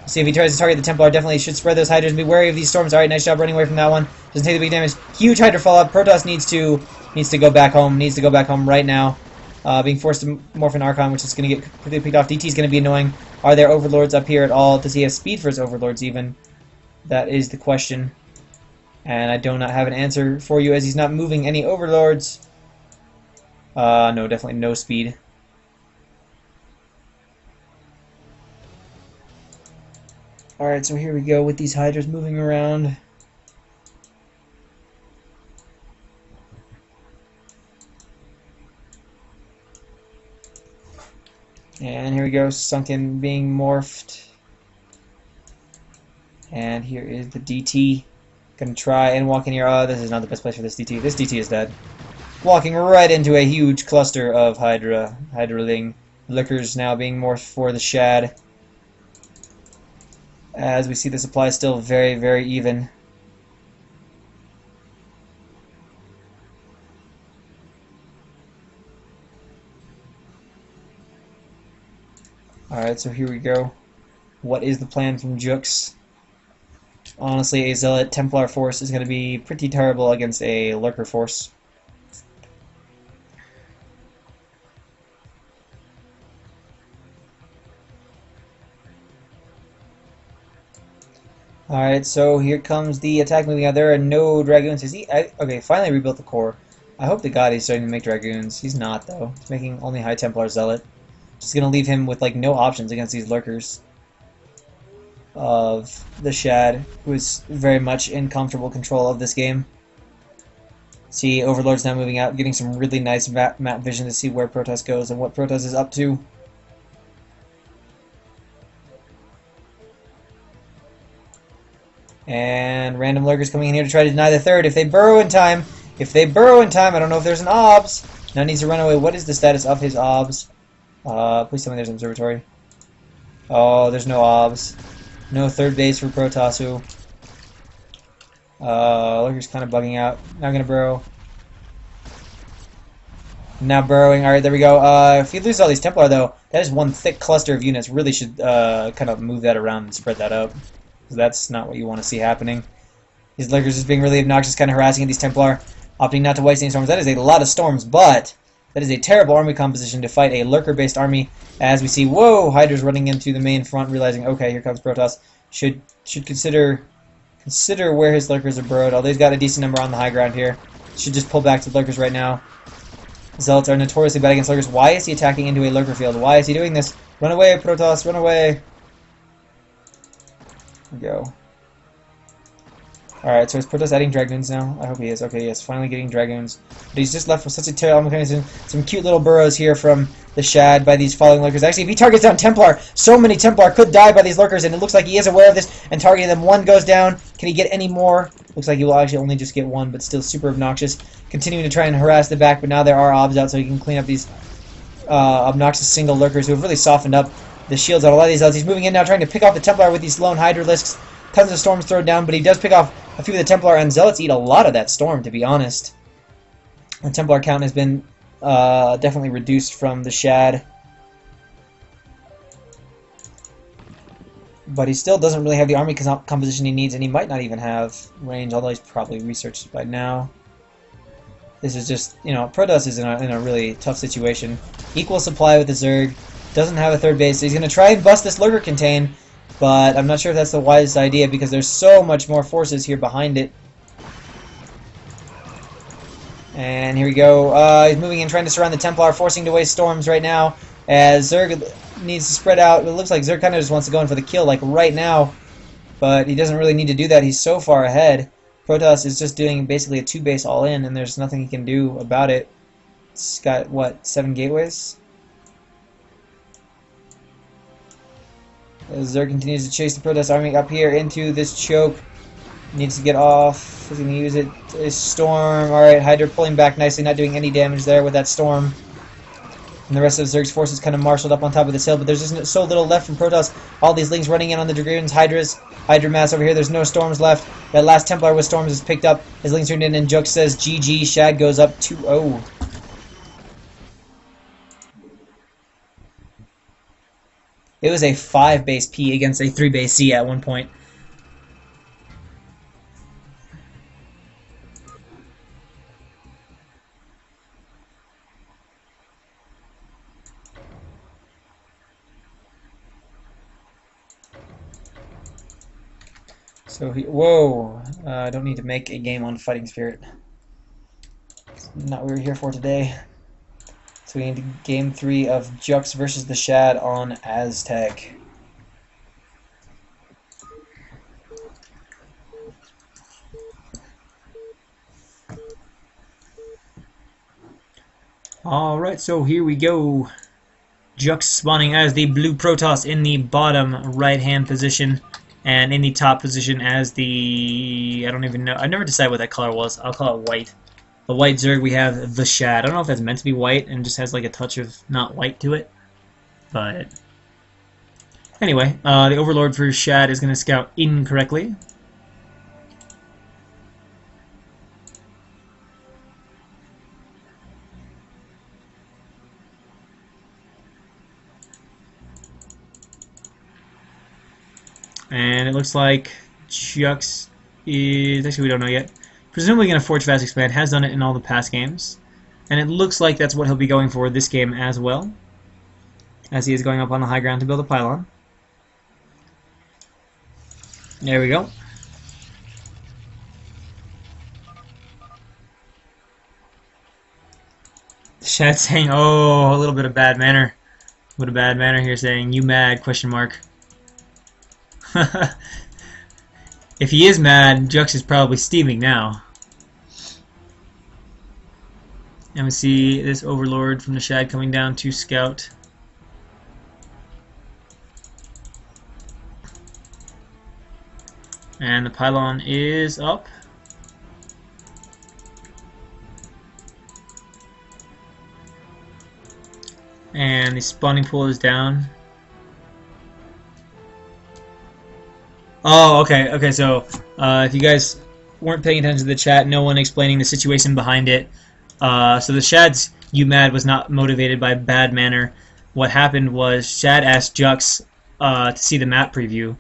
See if he tries to target the Templar. Definitely should spread those Hydras and be wary of these storms. Alright, nice job running away from that one. Doesn't take the big damage. Huge Hydra fallout. Protoss needs to go back home. Needs to go back home right now. Being forced to morph an Archon, which is going to get completely picked off. DT is going to be annoying. Are there Overlords up here at all? Does he have speed for his Overlords even? That is the question. And I do not have an answer for you as he's not moving any Overlords. No, definitely no speed. Alright, so here we go with these Hydras moving around. And here we go, Sunken being morphed. And here is the DT. Gonna try and walk in here. Oh, this is not the best place for this DT. This DT is dead. Walking right into a huge cluster of Hydraling Lickers now being morphed for the Shad. As we see the supply is still very even. Alright, so here we go. What is the plan from Jux? Honestly, a Zealot Templar force is going to be pretty terrible against a Lurker force. Alright, so here comes the attack moving out. There are no Dragoons. Is he... okay, finally rebuilt the core. I hope to God he's starting to make Dragoons. He's not, though. He's making only High Templar Zealot. Just going to leave him with, like, no options against these Lurkers of the Shad, who is very much in comfortable control of this game. See, Overlord's now moving out, getting some really nice map vision to see where Protoss goes and what Protoss is up to. And random Lurkers coming in here to try to deny the third. If they burrow in time, I don't know if there's an OBS. Now needs to run away. What is the status of his OBS? Please tell me there's an observatory. Oh, there's no OBS. No third base for Protoss. Lurker's kind of bugging out. Now gonna burrow. Now burrowing. Alright, there we go. If he loses all these Templar, though, that is one thick cluster of units. Really should kind of move that around and spread that out. Because that's not what you want to see happening. These Lurkers just being really obnoxious, kind of harassing these Templar. Opting not to waste any storms. That is a lot of storms, but that is a terrible army composition to fight a Lurker-based army. As we see, whoa, Hydra's running into the main front, realizing, okay, here comes Protoss. Should consider where his Lurkers are burrowed. Although he's got a decent number on the high ground here. Should just pull back to the Lurkers right now. Zealots are notoriously bad against Lurkers. Why is he attacking into a Lurker field? Why is he doing this? Run away, Protoss, run away. There we go. Alright, so is Protoss adding Dragoons now? I hope he is. Okay, yes, finally getting Dragoons. But he's just left with such a terrible mechanism. Some cute little burrows here from the Shad by these falling Lurkers. Actually, if he targets down Templar, so many Templar could die by these Lurkers, and it looks like he is aware of this and targeting them. One goes down. Can he get any more? Looks like he will actually only just get one, but still super obnoxious. Continuing to try and harass the back, but now there are OBS out, so he can clean up these obnoxious single Lurkers who have really softened up the shields on a lot of these outs. He's moving in now, trying to pick off the Templar with these lone Hydralisks. Tons of storms thrown down, but he does pick off a few of the Templar, and Zealots eat a lot of that storm, to be honest. The Templar count has been definitely reduced from the Shad. But he still doesn't really have the army composition he needs, and he might not even have range, although he's probably researched it by now. This is just, you know, Protoss is in a really tough situation. Equal supply with the Zerg, doesn't have a third base, so he's going to try and bust this Lurker Contain, but I'm not sure if that's the wisest idea because there's so much more forces here behind it. And here we go. He's moving in, trying to surround the Templar, forcing to waste storms right now, as Zerg needs to spread out. It looks like Zerg kind of just wants to go in for the kill, like right now, but he doesn't really need to do that. He's so far ahead. Protoss is just doing basically a 2-base all-in, and there's nothing he can do about it. It's got, what, 7 gateways? As Zerg continues to chase the Protoss army up here into this choke. Needs to get off. He's going to use it. Storm. Alright, Hydra pulling back nicely, not doing any damage there with that Storm. And the rest of Zerg's forces kind of marshaled up on top of this hill, but there's just so little left from Protoss. All these Lings running in on the Dragoons, Hydras, Hydra mass over here. There's no Storms left. That last Templar with Storms is picked up. His Lings turned in, and Jux says GG. Shad goes up 2-0. It was a 5-base P against a 3-base C at one point. So whoa, I don't need to make a game on Fighting Spirit. It's not what we were here for today. So we need game 3 of Jux versus the Shad on Aztec. Alright, so here we go. Jux spawning as the blue Protoss in the bottom right-hand position. And in the top position as the... I don't even know. I never decided what that color was. I'll call it white. The white Zerg, we have the Shad. I don't know if that's meant to be white and just has like a touch of not white to it. But... anyway, the Overlord for Shad is going to scout incorrectly. And it looks like Jux is... actually, we don't know yet. Presumably going to Forge Fast Expand. Has done it in all the past games. And it looks like that's what he'll be going for this game as well. As he is going up on the high ground to build a pylon. There we go. Shad saying, oh, a little bit of bad manner. A little bad manner here saying, you mad, question mark. If he is mad, Jux is probably steaming now. And we see this Overlord from the Shad coming down to scout. And the pylon is up. And the spawning pool is down. Oh, okay, so if you guys weren't paying attention to the chat, no one explaining the situation behind it. So the Shad's "you mad" was not motivated by bad manner. What happened was Shad asked Jux to see the map preview,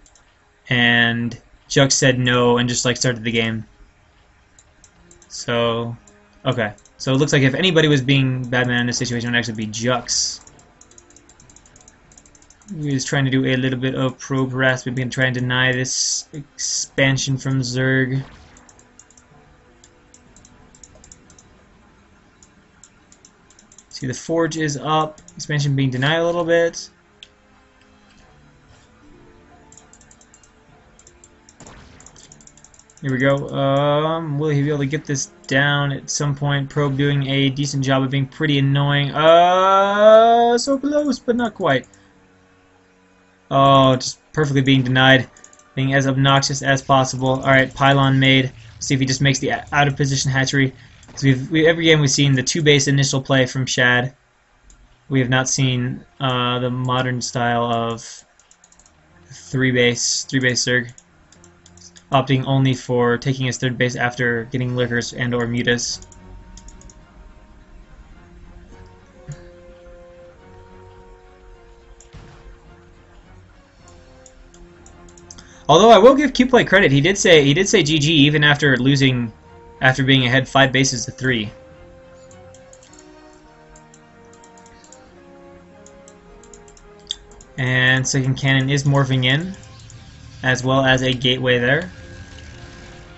and Jux said no and just like started the game. So, okay. So it looks like if anybody was being bad man in this situation, it would actually be Jux. He was trying to do a little bit of probe harassment. We can try and deny this expansion from Zerg. See, the Forge is up. Expansion being denied a little bit. Here we go. Will he be able to get this down at some point? Probe doing a decent job of being pretty annoying. So close, but not quite. Oh, just perfectly being denied. Being as obnoxious as possible. Alright, pylon made. See if he just makes the out of position hatchery. So every game we've seen the 2-base initial play from Shad. We have not seen the modern style of three base Zerg, opting only for taking his third base after getting Lurkers and or Mutas. Although I will give Qplay credit, he did say GG even after being ahead 5 bases to 3. And second cannon is morphing in, as well as a gateway there.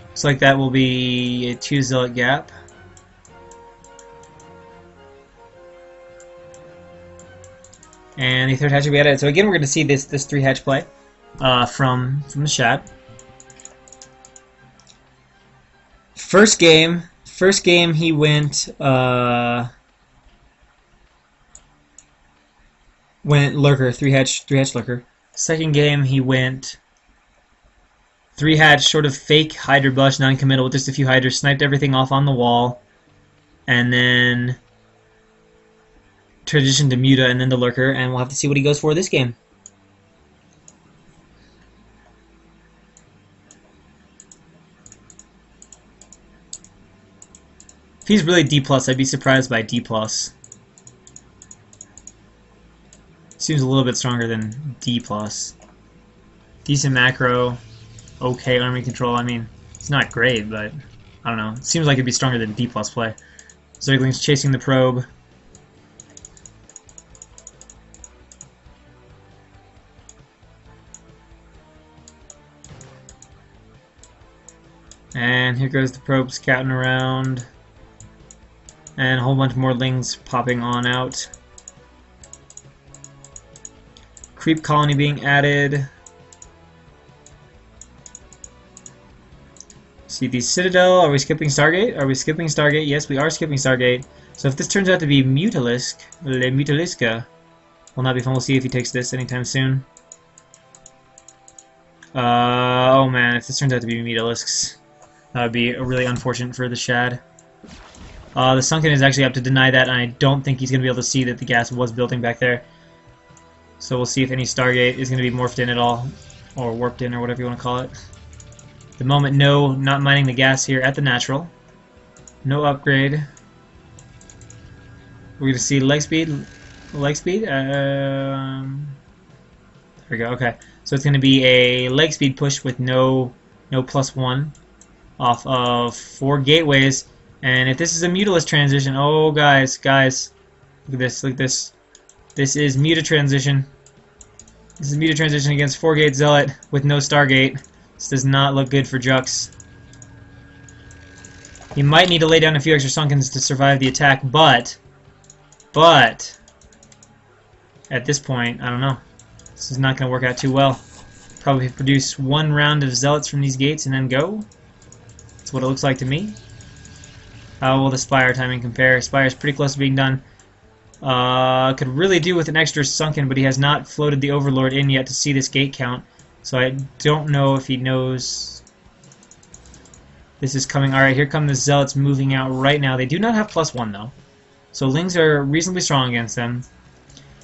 Looks like that will be a 2 zealot gap. And the third hatch will be added. So again, we're going to see this 3 hatch play from the Shad. First game he went lurker, 3 hatch lurker. Second game he went 3 hatch, sort of fake Hydra Bush, non-committal with just a few Hydras, sniped everything off on the wall, and then transitioned to Muta and then the lurker, and we'll have to see what he goes for this game. If he's really D+, I'd be surprised by D+. Seems a little bit stronger than D+. Decent macro, okay army control. I mean, it's not great, but I don't know. It seems like it'd be stronger than D+ play. Zergling's chasing the probe. And here goes the probe scouting around. And a whole bunch more lings popping on out. Creep colony being added. See the Citadel. Are we skipping Stargate? Are we skipping Stargate? Yes, we are skipping Stargate. So if this turns out to be Mutalisk, Le Mutaliska, will not be fun. We'll see if he takes this anytime soon. Oh man, if this turns out to be Mutalisks, that would be really unfortunate for the Shad. The Sunken is actually up to deny that, and I don't think he's going to be able to see that the gas was building back there. So we'll see if any Stargate is going to be morphed in at all, or warped in, or whatever you want to call it. At the moment, no, not mining the gas here at the natural. No upgrade. We're going to see leg speed. There we go, okay. So it's going to be a leg speed push with no +1 off of 4 gateways. And if this is a Mutalist transition, oh guys, look at this. This is Muta transition. This is Muta transition against 4-gate Zealot with no Stargate. This does not look good for Jux. He might need to lay down a few extra Sunkens to survive the attack, but at this point, I don't know. This is not going to work out too well. Probably produce 1 round of Zealots from these gates and then go. That's what it looks like to me. How will the Spire timing compare? Spire is pretty close to being done. Could really do with an extra Sunken, but he has not floated the Overlord in yet to see this gate count. So I don't know if he knows this is coming. Alright, here come the Zealots moving out right now. They do not have +1 though. So Lings are reasonably strong against them.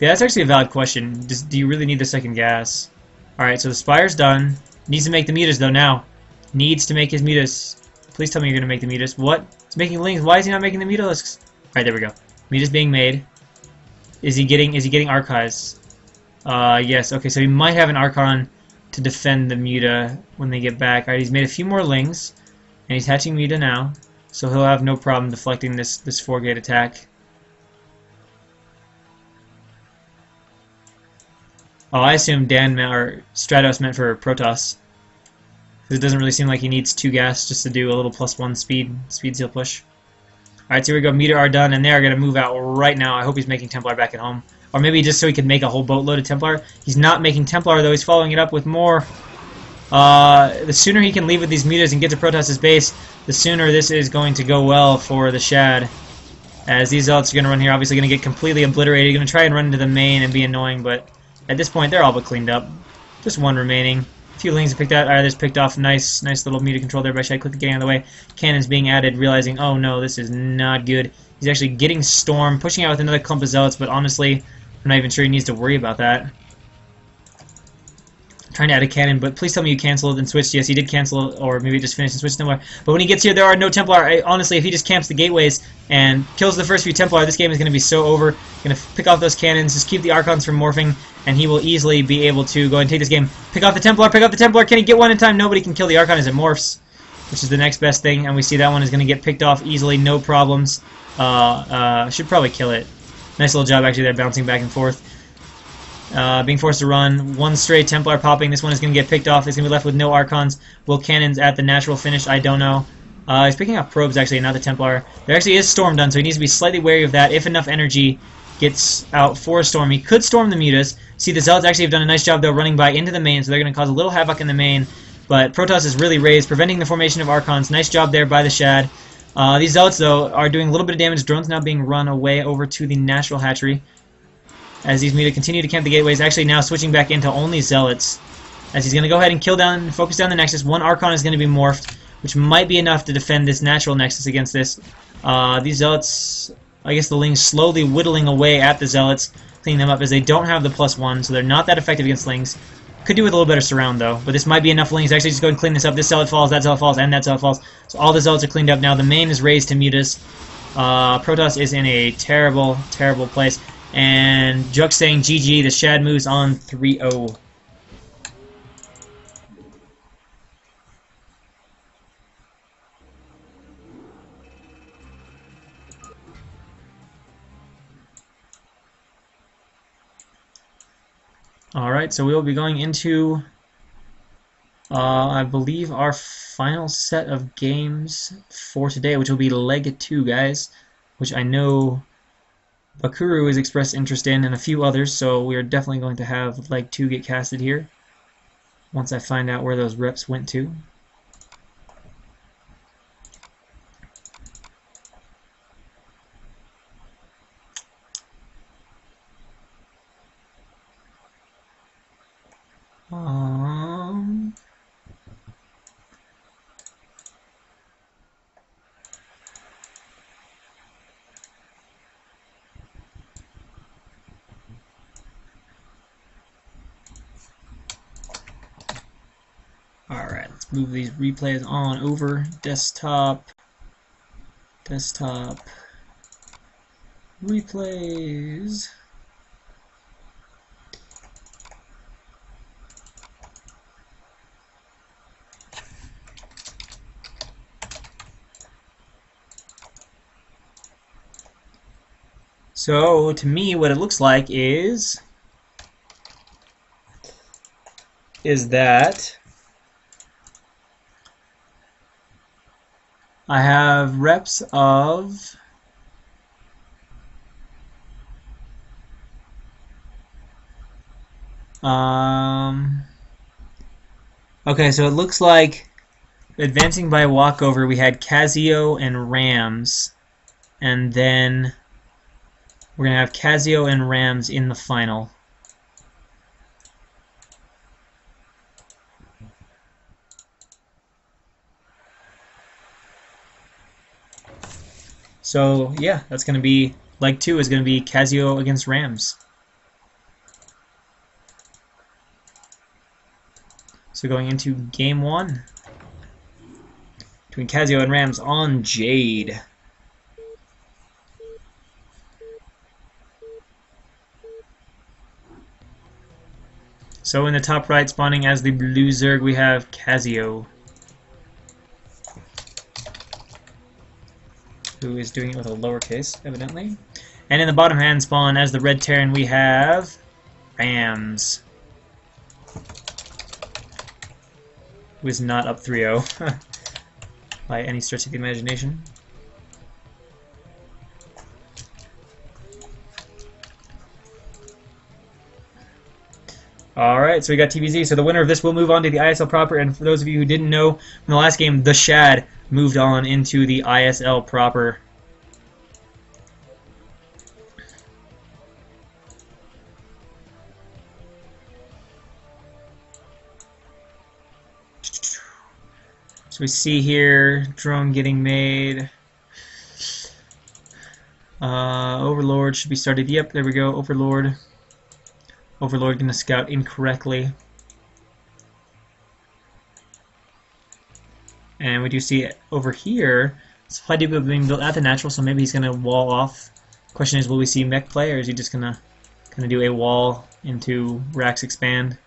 Yeah, that's actually a valid question. Do you really need the second gas? Alright, so the Spire's done. Needs to make the Mutas though now. Needs to make his Mutas. Please tell me you're going to make the Mutas. What? He's making Lings. Why is he not making the Mutalisks? Alright, there we go. Mutas being made. Is he getting Archives? Yes. Okay, so he might have an Archon to defend the Muta when they get back. Alright, he's made a few more Lings. And he's hatching Muta now. So he'll have no problem deflecting this 4-gate attack. Oh, I assume Stratos meant for Protoss. Because it doesn't really seem like he needs 2 gas just to do a little +1 speed seal push. Alright, so here we go. Muta are done, and they are going to move out right now. I hope he's making Templar back at home. Or maybe just so he could make a whole boatload of Templar. He's not making Templar, though. He's following it up with more. The sooner he can leave with these Mutas and get to Protoss' base, the sooner this is going to go well for the Shad. As these Zealots are going to run here, obviously going to get completely obliterated. You're going to try and run into the main and be annoying, but at this point, they're all but cleaned up. Just 1 remaining. few lanes are picked out. Either's picked off. Nice little meter control there by Shed. Quickly getting out of the way. Cannons being added, realizing, oh no, this is not good. He's actually getting Storm, pushing out with another clump of Zealots, but honestly, I'm not even sure he needs to worry about that. Trying to add a cannon, but please tell me you canceled and switched. Yes, he did cancel, or maybe just finished and switched Templar. But when he gets here, there are no Templar. Honestly, if he just camps the gateways and kills the first few Templar, this game is going to be so over. Going to pick off those cannons, just keep the Archons from morphing, and he will easily be able to go and take this game. Pick off the Templar, pick off the Templar. Can he get one in time? Nobody can kill the Archon as it morphs, which is the next best thing, and we see that one is going to get picked off easily, no problems. Should probably kill it. Nice little job actually there, bouncing back and forth. Being forced to run. One stray Templar popping. This one is going to get picked off. It's going to be left with no Archons. Will cannons at the natural finish? I don't know. He's picking up probes, actually, not the Templar. There actually is Storm done, so he needs to be slightly wary of that. If enough energy gets out for a Storm, he could Storm the Mutas. See, the Zealots actually have done a nice job, though, running by into the main, so they're going to cause a little havoc in the main. But Protoss is really raised, preventing the formation of Archons. Nice job there by the Shad. These Zealots, though, are doing a little bit of damage. Drones now being run away over to the Natural Hatchery. As these Muta continue to camp the gateways, actually now switching back into only Zealots. As he's going to go ahead and kill down, focus down the Nexus. One Archon is going to be morphed, which might be enough to defend this natural Nexus against this. These Zealots, I guess the Lings slowly whittling away at the Zealots, cleaning them up as they don't have the +1, so they're not that effective against Lings. Could do with a little better surround, though, but this might be enough Lings to actually just go and clean this up. This Zealot falls, that Zealot falls, and that Zealot falls. So all the Zealots are cleaned up now. The main is raised to Mutas. Protoss is in a terrible, terrible place. And Juck saying GG, the Shad moves on 3-0. Alright, so we will be going into, I believe, our final set of games for today, which will be Leg 2, guys, which I know Bakuru has expressed interest in, and a few others, so we are definitely going to have Leg 2 get casted here once I find out where those reps went to. Alright, let's move these replays on over. Desktop, replays. So, to me, what it looks like is that I have reps of okay, so it looks like advancing by walkover we had Casio and Rams, and then we're going to have Casio and Rams in the final. So, yeah, that's going to be, Leg 2 is going to be Casio against Rams. So going into Game 1 between Casio and Rams on Jade. So in the top right, spawning as the blue Zerg, we have Casio, who is doing it with a lowercase, evidently. And in the bottom hand spawn, as the red Terran, we have Rams, who is not up 3-0 by any stretch of the imagination. Alright, so we got TBZ. So the winner of this will move on to the ISL proper, and for those of you who didn't know, in the last game, the Shad moved on into the ISL proper. So we see here drone getting made. Overlord should be started. Yep, there we go. Overlord. Overlord gonna scout incorrectly. And we do see over here, supply depot being built at the natural, so maybe he's gonna wall off. Question is, will we see mech play, or is he just gonna do a wall into Rax expand?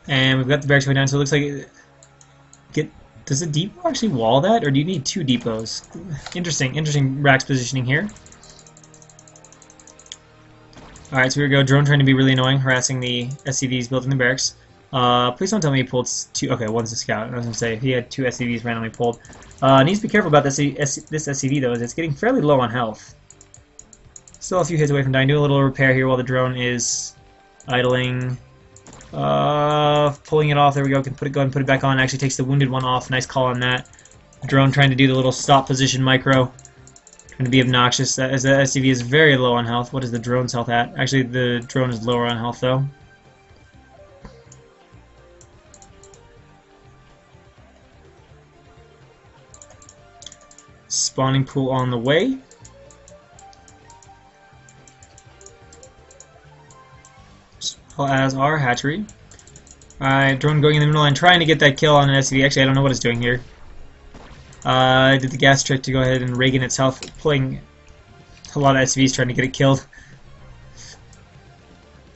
And we've got the barracks going down, so it looks like does the depot actually wall that, or do you need two depots? Interesting Rax positioning here. Alright, so here we go. Drone trying to be really annoying, harassing the SCVs built in the barracks. Please don't tell me he pulled two. Okay, one's a scout. I was going to say, he had two SCVs randomly pulled. Needs to be careful about this SCV, though, as it's getting fairly low on health. Still a few hits away from dying. Do a little repair here while the drone is idling. Pulling it off. There we go. Can go ahead and put it back on. Actually takes the wounded one off. Nice call on that. Drone trying to do the little stop position micro. Trying to be obnoxious. As the SCV is very low on health. What is the drone's health at? Actually, the drone is lower on health, though. Spawning pool on the way. As our hatchery. Alright, drone going in the middle line, trying to get that kill on an SCV. Actually, I don't know what it's doing here. Did the gas trick to go ahead and Reagan itself, pulling a lot of SCVs trying to get it killed.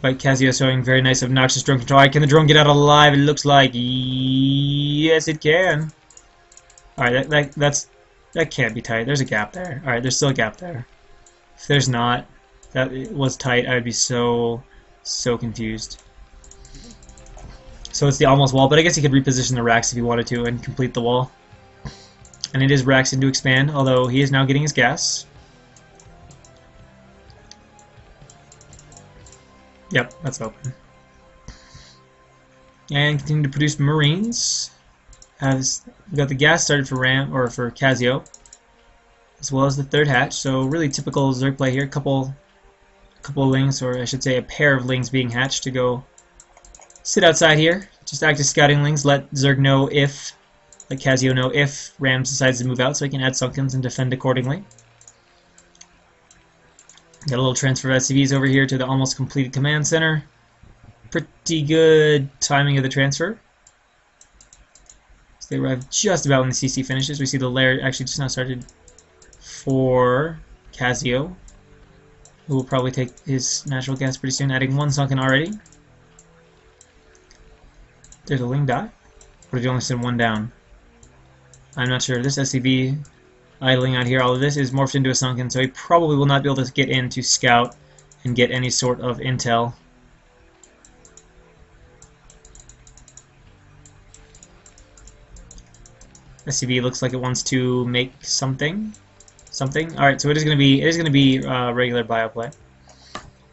But Casio showing very nice obnoxious drone control. Alright, can the drone get out alive? It looks like yes, it can. Alright, that can't be tight. There's a gap there. Alright, there's still a gap there. If there's not, that it was tight, I would be so confused. So it's the almost wall, but I guess he could reposition the racks if he wanted to and complete the wall. And it is racks into expand, although he is now getting his gas. Yep, that's open. And continue to produce Marines. We've got the gas started for Ram, or for Casio, as well as the third hatch. So really typical Zerg play here. Couple of lings, or I should say a pair of lings being hatched to go sit outside here. Just act as scouting lings. Let Zerg know if, let Casio know if Rams decides to move out, so he can add Sunkens and defend accordingly. Got a little transfer of SCVs over here to the almost completed command center. Pretty good timing of the transfer. So they arrive just about when the CC finishes. We see the lair actually just now started for Casio, who will probably take his natural gas pretty soon, adding one Sunken already. Did a Ling die? Or did he only send one down? I'm not sure. This SCV idling out here, all of this is morphed into a Sunken, so he probably will not be able to get in to scout and get any sort of intel. SCV looks like it wants to make something. Alright, so it is going to be regular bioplay.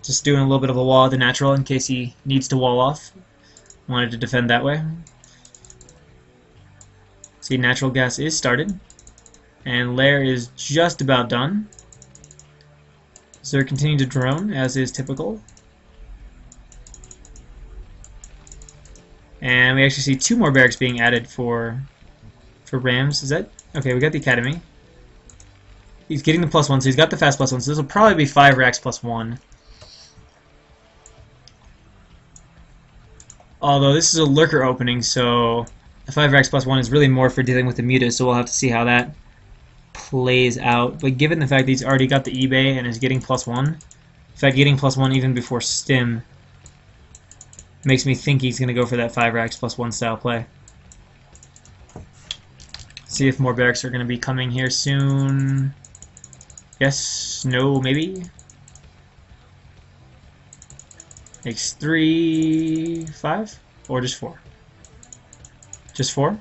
Just doing a little bit of a wall at the natural in case he needs to wall off. Wanted to defend that way. See, natural gas is started. And lair is just about done. So they're continuing to drone, as is typical. And we actually see two more barracks being added for Rams. Is that... Okay, we got the academy. He's getting the +1, so he's got the fast +1, so this will probably be 5 racks +1. Although this is a lurker opening, so the 5 racks +1 is really more for dealing with the mutas, so we'll have to see how that plays out. But given the fact that he's already got the eBay and is getting +1, in fact getting +1 even before stim, makes me think he's going to go for that 5 racks +1 style play. See if more barracks are going to be coming here soon. Yes, no, maybe. Makes 3, 5, or just 4? Just 4?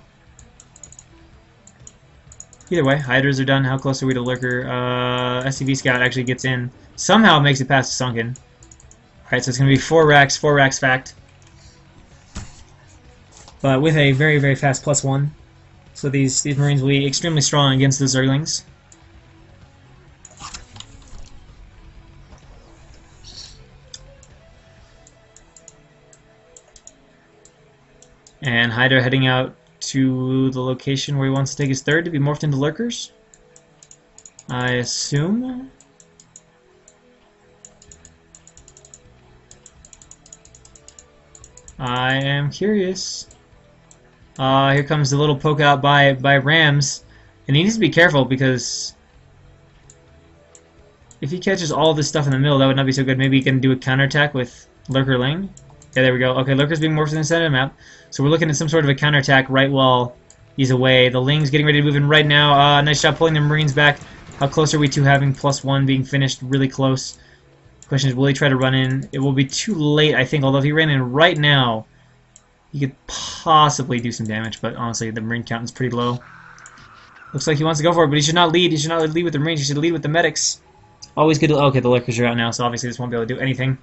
Either way, hiders are done. How close are we to lurker? SCV scout actually gets in. Somehow it makes it past the sunken. Alright, so it's going to be 4 racks fact. But with a very, very fast +1. So these Marines will be extremely strong against the Zerglings. And Hydra heading out to the location where he wants to take his third to be morphed into lurkers, I assume. I am curious. Here comes the little poke out by Rams, and he needs to be careful because if he catches all this stuff in the middle, that would not be so good. Maybe he can do a counterattack with Lurker Ling. Yeah, there we go. Okay, Lurker's being morphed in the center of the map, so we're looking at some sort of a counterattack right while he's away. The Ling's getting ready to move in right now. Nice job pulling the Marines back. How close are we to having +1 being finished? Really close. Question is, will he try to run in? It will be too late, I think, although if he ran in right now, he could possibly do some damage, but honestly, the Marine count is pretty low. Looks like he wants to go for it, but he should not lead. He should not lead with the Marines. He should lead with the medics. Always good to... Okay, the Lurkers are out now, so obviously this won't be able to do anything.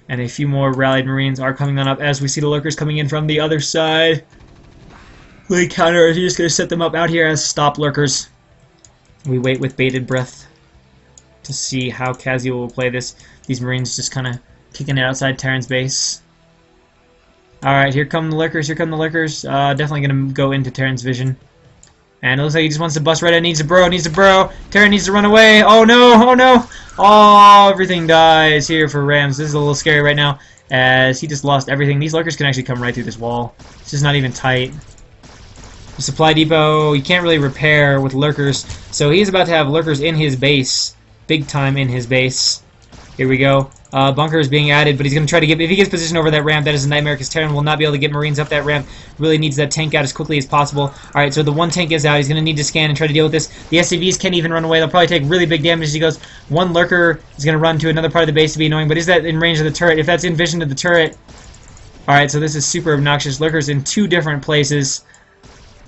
And a few more rallied Marines are coming on up as we see the Lurkers coming in from the other side. Will he counter, or is he just going to set them up out here as stop Lurkers? We wait with bated breath to see how Casio will play this. These Marines just kind of kicking it outside Terran's base. Alright, here come the Lurkers, here come the Lurkers. Definitely going to go into Terran's vision. And it looks like he just wants to bust right in. Needs to burrow. Terran needs to run away. Oh no, oh no. Oh, everything dies here for Rams. This is a little scary right now as he just lost everything. These Lurkers can actually come right through this wall. It's just not even tight. The supply depot, you can't really repair with Lurkers. So he's about to have Lurkers in his base. Big time in his base. Here we go. Bunker is being added, but he's going to try to get... If he gets positioned over that ramp, that is a nightmare because Terran will not be able to get Marines up that ramp. Really needs that tank out as quickly as possible. Alright, so the one tank is out. He's going to need to scan and try to deal with this. The SCVs can't even run away. They'll probably take really big damage as he goes. One Lurker is going to run to another part of the base to be annoying, but is that in range of the turret? If that's in vision of the turret... Alright, so this is super obnoxious. Lurkers in 2 different places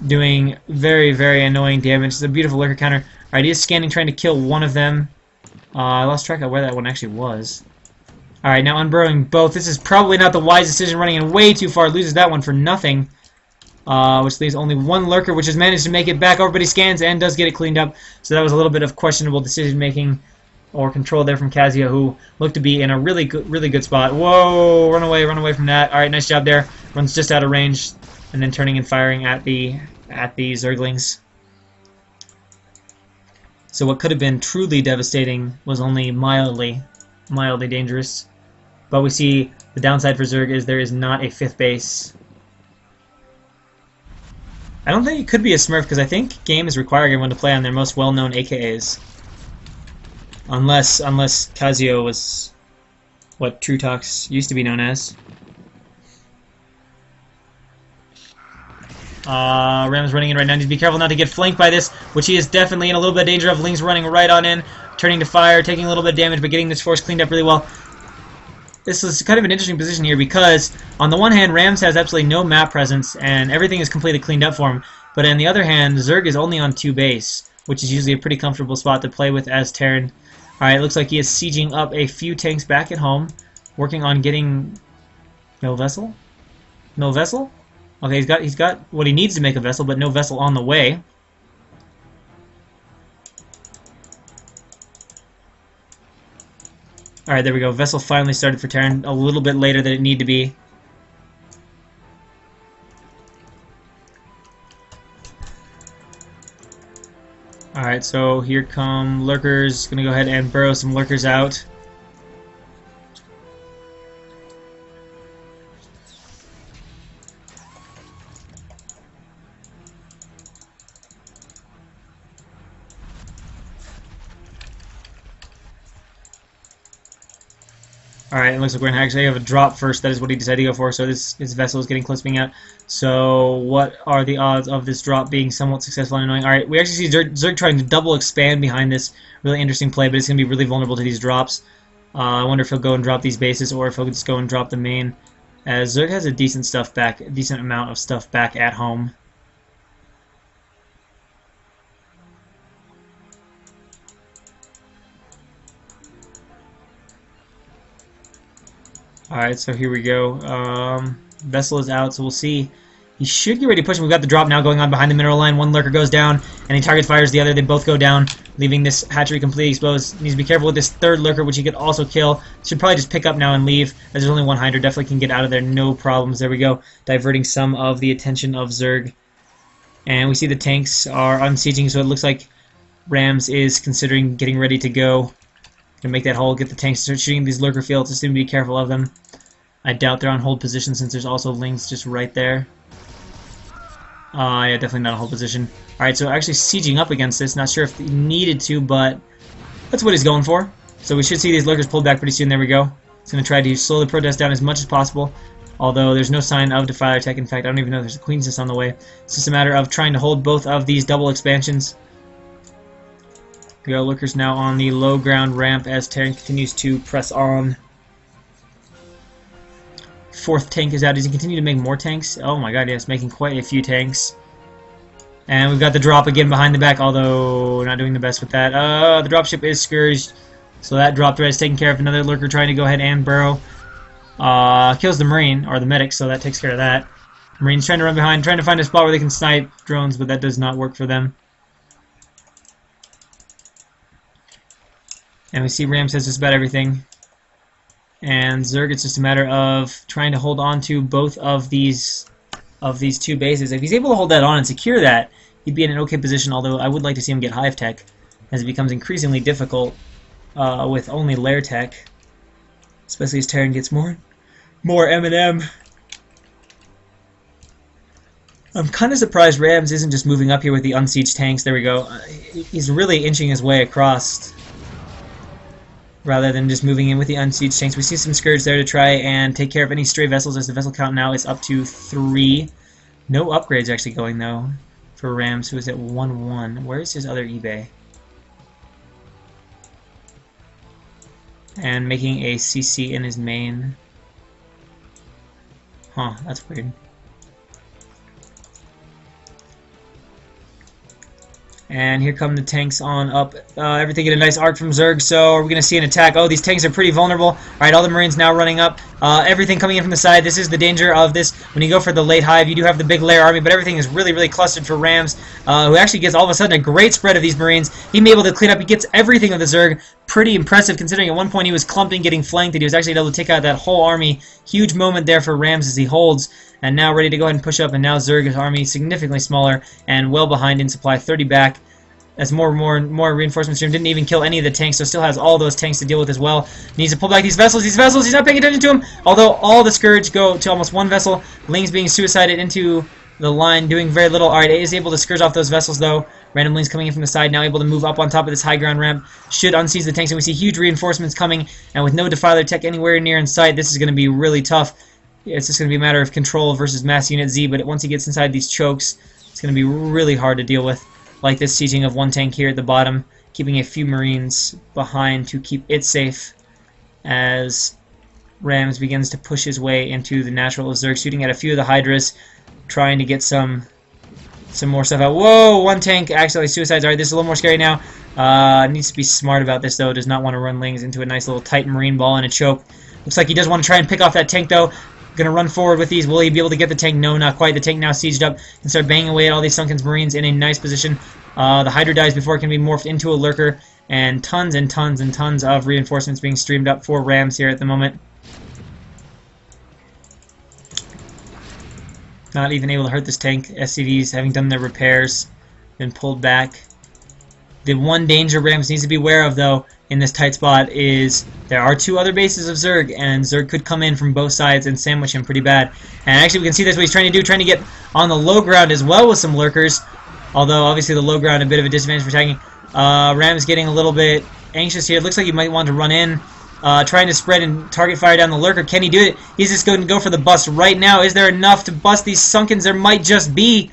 doing very, very annoying damage. It's a beautiful Lurker counter. Alright, he is scanning, trying to kill one of them. I lost track of where that one actually was. Alright, now unburrowing both. This is probably not the wise decision, running in way too far. Loses that one for nothing. Which leaves only one Lurker, which has managed to make it back. Everybody scans and does get it cleaned up. So that was a little bit of questionable decision-making or control there from Casio, who looked to be in a really good spot. Whoa! Run away from that. Alright, nice job there. Runs just out of range, and then turning and firing at the Zerglings. So what could have been truly devastating was only mildly dangerous. But we see the downside for Zerg is there is not a 5th base. I don't think it could be a Smurf because I think game is requiring everyone to play on their most well-known AKAs. Unless Casio was what True Talks used to be known as. Ram's running in right now. Needs to be careful not to get flanked by this, which he is definitely in a little bit of danger of. Ling's running right on in, turning to fire, taking a little bit of damage, but getting this force cleaned up really well. This is kind of an interesting position here because, on the one hand, Rams has absolutely no map presence, and everything is completely cleaned up for him. But on the other hand, Zerg is only on 2 base, which is usually a pretty comfortable spot to play with as Terran. Alright, looks like he is sieging up a few tanks back at home, working on getting... No vessel? No vessel? Okay, he's got what he needs to make a vessel, but no vessel on the way. Alright, there we go. Vessel finally started for Terran a little bit later than it needed to be. Alright, so here come Lurkers. Gonna go ahead and burrow some Lurkers out. Alright, it looks like we're going to actually have a drop first. That is what he decided to go for, so his vessel is getting close to being out. So what are the odds of this drop being somewhat successful and annoying? Alright, we actually see Zerg trying to double expand behind this really interesting play, but it's going to be really vulnerable to these drops. I wonder if he'll go and drop these bases, or if he'll just go and drop the main. As Zerg has a decent amount of stuff back at home. Alright, so here we go. Vessel is out, so we'll see. He should get ready to push him. We've got the drop now going on behind the mineral line. One lurker goes down, and he target fires the other. They both go down, leaving this hatchery completely exposed. Needs to be careful with this third lurker, which he could also kill. Should probably just pick up now and leave, as there's only one Hydra. Definitely can get out of there, no problems. There we go, diverting some of the attention of Zerg. And we see the tanks are unsieging, so it looks like Rams is considering getting ready to go. Gonna make that hole, get the tanks, start shooting these lurker fields. Just need to be careful of them. I doubt they're on hold position since there's also Lings just right there. Yeah, definitely not a hold position. Alright, so actually sieging up against this. Not sure if he needed to, but that's what he's going for. So we should see these lurkers pulled back pretty soon. There we go. He's going to try to slow the protest down as much as possible. Although there's no sign of Defiler tech. In fact, I don't even know if there's a Queen's Nest on the way. It's just a matter of trying to hold both of these double expansions. We got lurkers now on the low ground ramp as Terran continues to press on. Fourth tank is out. Does he continue to make more tanks? Oh my god, yes, making quite a few tanks. And we've got the drop again behind the back, although not doing the best with that. The dropship is scourged, so that drop threat is taking care of. Another lurker trying to go ahead and burrow. Kills the Marine, or the medic, so that takes care of that. Marine's trying to run behind, trying to find a spot where they can snipe drones, but that does not work for them. And we see Rams has just about everything. And Zerg, it's just a matter of trying to hold on to both of these two bases. If he's able to hold that on and secure that, he'd be in an okay position, although I would like to see him get Hive Tech, as it becomes increasingly difficult with only Lair Tech, especially as Terran gets more M&M. I'm kind of surprised Rams isn't just moving up here with the unsieged tanks. There we go. He's really inching his way across, rather than just moving in with the unsieged tanks. We see some Scourge there to try and take care of any stray vessels, as the vessel count now is up to 3. No upgrades actually going, though, for Rams, who is at 1-1. Where is his other eBay? And making a CC in his main. Huh, that's weird. And here come the tanks on up. Everything in a nice arc from Zerg, so are we going to see an attack? Oh, these tanks are pretty vulnerable. Alright, all the Marines now running up. Everything coming in from the side. This is the danger of this. When you go for the late Hive, you do have the big Lair army, but everything is really, really clustered for Rams, who actually gets all of a sudden a great spread of these Marines. He's able to clean up. He gets everything of the Zerg. Pretty impressive, considering at one point he was clumping, getting flanked, and he was actually able to take out that whole army. Huge moment there for Rams as he holds. And now ready to go ahead and push up, and now Zerg's army significantly smaller and well behind in supply, 30 back. As more reinforcement stream. Didn't even kill any of the tanks, so still has all those tanks to deal with as well. Needs to pull back these vessels. He's not paying attention to them. Although all the Scourge go to almost one vessel. Ling's being suicided into the line, doing very little. Alright, is able to Scourge off those vessels though. Random Lings coming in from the side, now able to move up on top of this high ground ramp. Should unsiege the tanks, and we see huge reinforcements coming. And with no Defiler tech anywhere near in sight, this is going to be really tough. It's just going to be a matter of control versus Mass Unit Z, but once he gets inside these chokes, it's going to be really hard to deal with. Like this sieging of one tank here at the bottom, keeping a few Marines behind to keep it safe as Rams begins to push his way into the natural of Zerg, shooting at a few of the Hydras, trying to get some more stuff out. Whoa! One tank actually suicides. Alright, this is a little more scary now. Needs to be smart about this though. Does not want to run Lings into a nice little tight Marine ball and a choke. Looks like he does want to try and pick off that tank though. Gonna run forward with these. Will he be able to get the tank? No, not quite. The tank now sieged up and start banging away at all these Sunken Marines in a nice position. The Hydra dies before it can be morphed into a lurker, and tons and tons and tons of reinforcements being streamed up for Rams here at the moment. Not even able to hurt this tank. SCVs having done their repairs, been pulled back. The one danger Rams needs to be aware of though in this tight spot is there are 2 other bases of Zerg, and Zerg could come in from both sides and sandwich him pretty bad. And actually we can see that's what he's trying to do, trying to get on the low ground as well with some lurkers, although obviously the low ground a bit of a disadvantage for attacking. Rams getting a little bit anxious here. It looks like he might want to run in, trying to spread and target fire down the lurker. Can he do it? He's just going to go for the bust right now. Is there enough to bust these Sunkens? There might just be.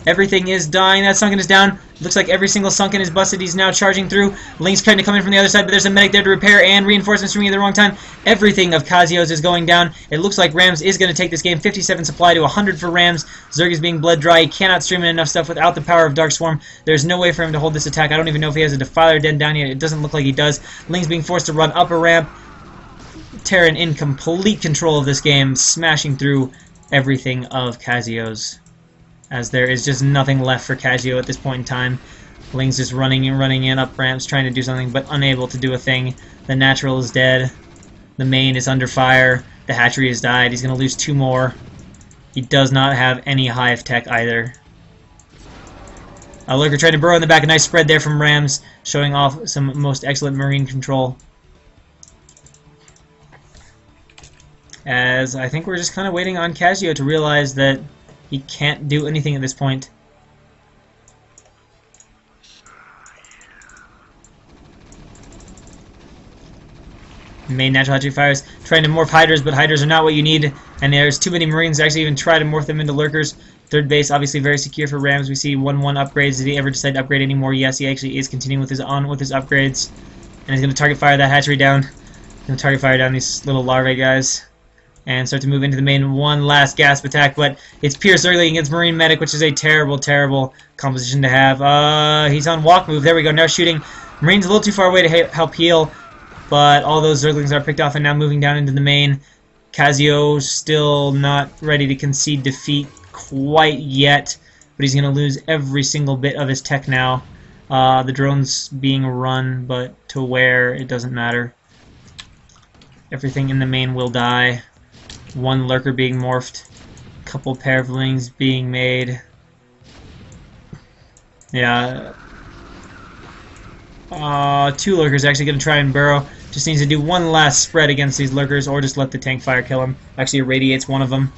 Everything is dying. That Sunken is down. Looks like every single Sunken is busted. He's now charging through. Link's trying to come in from the other side, but there's a medic there to repair, and reinforcements swinging at the wrong time. Everything of Kazios is going down. It looks like Rams is going to take this game. 57 supply to 100 for Rams. Zerg is being bled dry. He cannot stream in enough stuff without the power of Dark Swarm. There's no way for him to hold this attack. I don't even know if he has a Defiler den down yet. It doesn't look like he does. Link's being forced to run up a ramp. Terran in complete control of this game, smashing through everything of Kazuyo's, as there is just nothing left for Kazuyo at this point in time. Ling's just running in up ramps, trying to do something, but unable to do a thing. The natural is dead. The main is under fire. The hatchery has died. He's going to lose 2 more. He does not have any hive tech either. Lurker trying to burrow in the back. A nice spread there from Rams, showing off some most excellent marine control. As I think we're just kind of waiting on Kazuyo to realize that he can't do anything at this point. Main natural hatchery fires, trying to morph hydras, but hydras are not what you need, and there's too many marines to actually even try to morph them into lurkers. Third base obviously very secure for Rams. We see 1-1 upgrades. Did he ever decide to upgrade anymore? Yes, he actually is continuing with his upgrades, and he's going to target fire that hatchery down. He's going to target fire down these little larvae guys, and start to move into the main. One last gasp attack, but it's Pierce early against Marine Medic, which is a terrible, terrible composition to have. He's on walk move. There we go. Now shooting. Marine's a little too far away to help heal. But all those Zerglings are picked off and now moving down into the main. Kazuyo still not ready to concede defeat quite yet, but he's going to lose every single bit of his tech now. The drone's being run, but to where, it doesn't matter. Everything in the main will die. 1 lurker being morphed. A couple pairlings being made. Yeah. 2 lurkers actually going to try and burrow. Just needs to do 1 last spread against these lurkers, or just let the tank fire kill him. Actually irradiates one of them.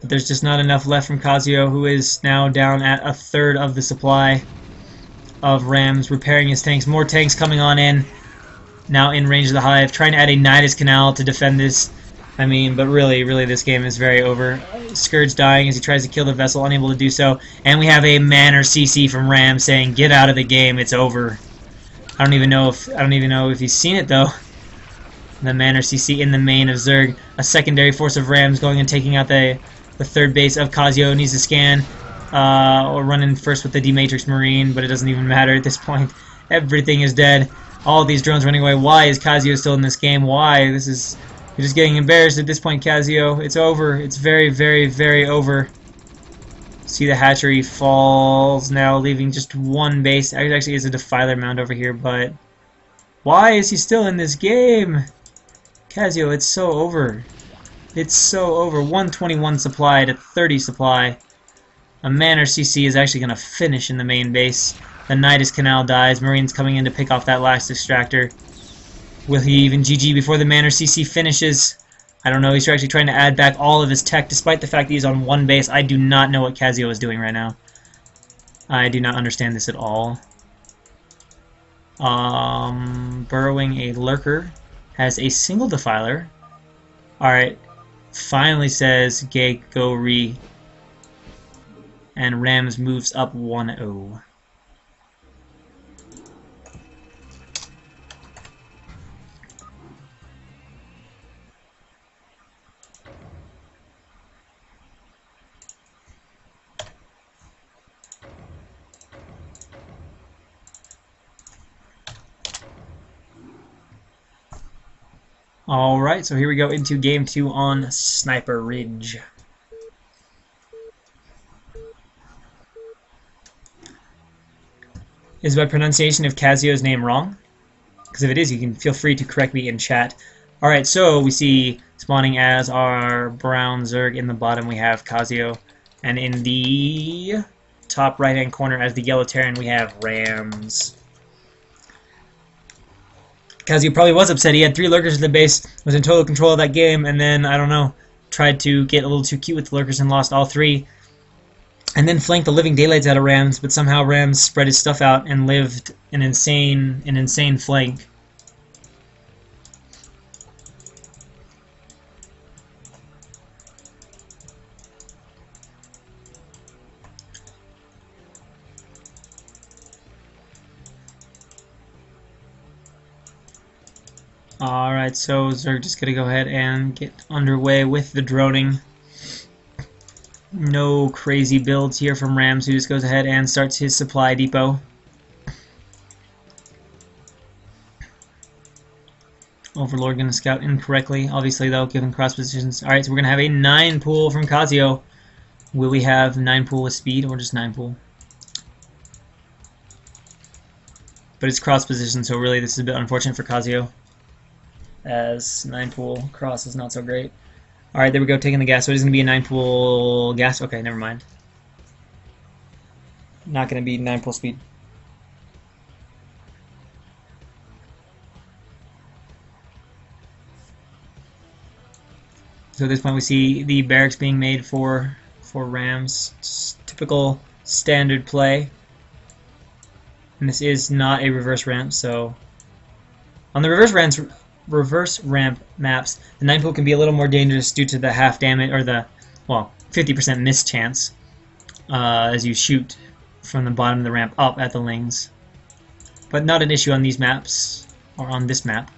But there's just not enough left from Kazuyo, who is now down at 1/3 of the supply of Rams, repairing his tanks. More tanks coming on in. Now in range of the hive, trying to add a Nidus Canal to defend this. I mean, but really this game is very over. Scourge dying as he tries to kill the vessel, unable to do so. And we have a Manor CC from Ram saying, "Get out of the game, it's over." I don't even know if he's seen it though. The Manor CC in the main of Zerg. A secondary force of Rams going and taking out the third base of Kazuyo. Needs to scan or run in first with the D-Matrix Marine, but it doesn't even matter at this point. Everything is dead. All these drones running away. Why is Kazuyo still in this game? Why? You're just getting embarrassed at this point, Kazuyo. It's over. It's very, very, very over. See the hatchery falls now, leaving just 1 base. It actually is a defiler mound over here, but why is he still in this game? Kazuyo, it's so over. It's so over. 121 supply to 30 supply. A Manor CC is actually going to finish in the main base. The Nidus Canal dies. Marines coming in to pick off that last extractor. Will he even GG before the Manor CC finishes? I don't know. He's actually trying to add back all of his tech, despite the fact that he's on 1 base. I do not know what Kazuyo is doing right now. I do not understand this at all. Burrowing a lurker. Has a single defiler. Alright. Finally says, "Gay, go re." And Rams moves up 1-0. Alright, so here we go into Game 2 on Sniper Ridge. Is my pronunciation of Kazuyo's name wrong? Because if it is, you can feel free to correct me in chat. Alright, so we see spawning as our brown Zerg. In the bottom we have Kazuyo. And in the top right-hand corner as the yellow Terran we have Rams. Kazuyo probably was upset. He had 3 lurkers in the base, was in total control of that game, and then, I don't know, tried to get a little too cute with the lurkers and lost all 3. And then flanked the living daylights out of Rams, but somehow Rams spread his stuff out and lived an insane flank. Alright, so Zerg just gonna go ahead and get underway with the droning. No crazy builds here from Rams, who just goes ahead and starts his supply depot. Overlord going to scout incorrectly, obviously, though, given cross positions. Alright, so we're going to have a 9 pool from Kazio. Will we have 9 pool with speed, or just 9 pool? But it's cross position, so really this is a bit unfortunate for Kazio, as 9 pool cross is not so great. Alright, there we go, taking the gas. So it is going to be a 9 pool gas. Okay, never mind. Not going to be 9 pool speed. So at this point we see the barracks being made for Rams. Just typical standard play. And this is not a reverse ramp, so on the reverse ramp maps, the 9 pool can be a little more dangerous due to the half damage, or the, well, 50% miss chance as you shoot from the bottom of the ramp up at the lings. But not an issue on these maps, or on this map.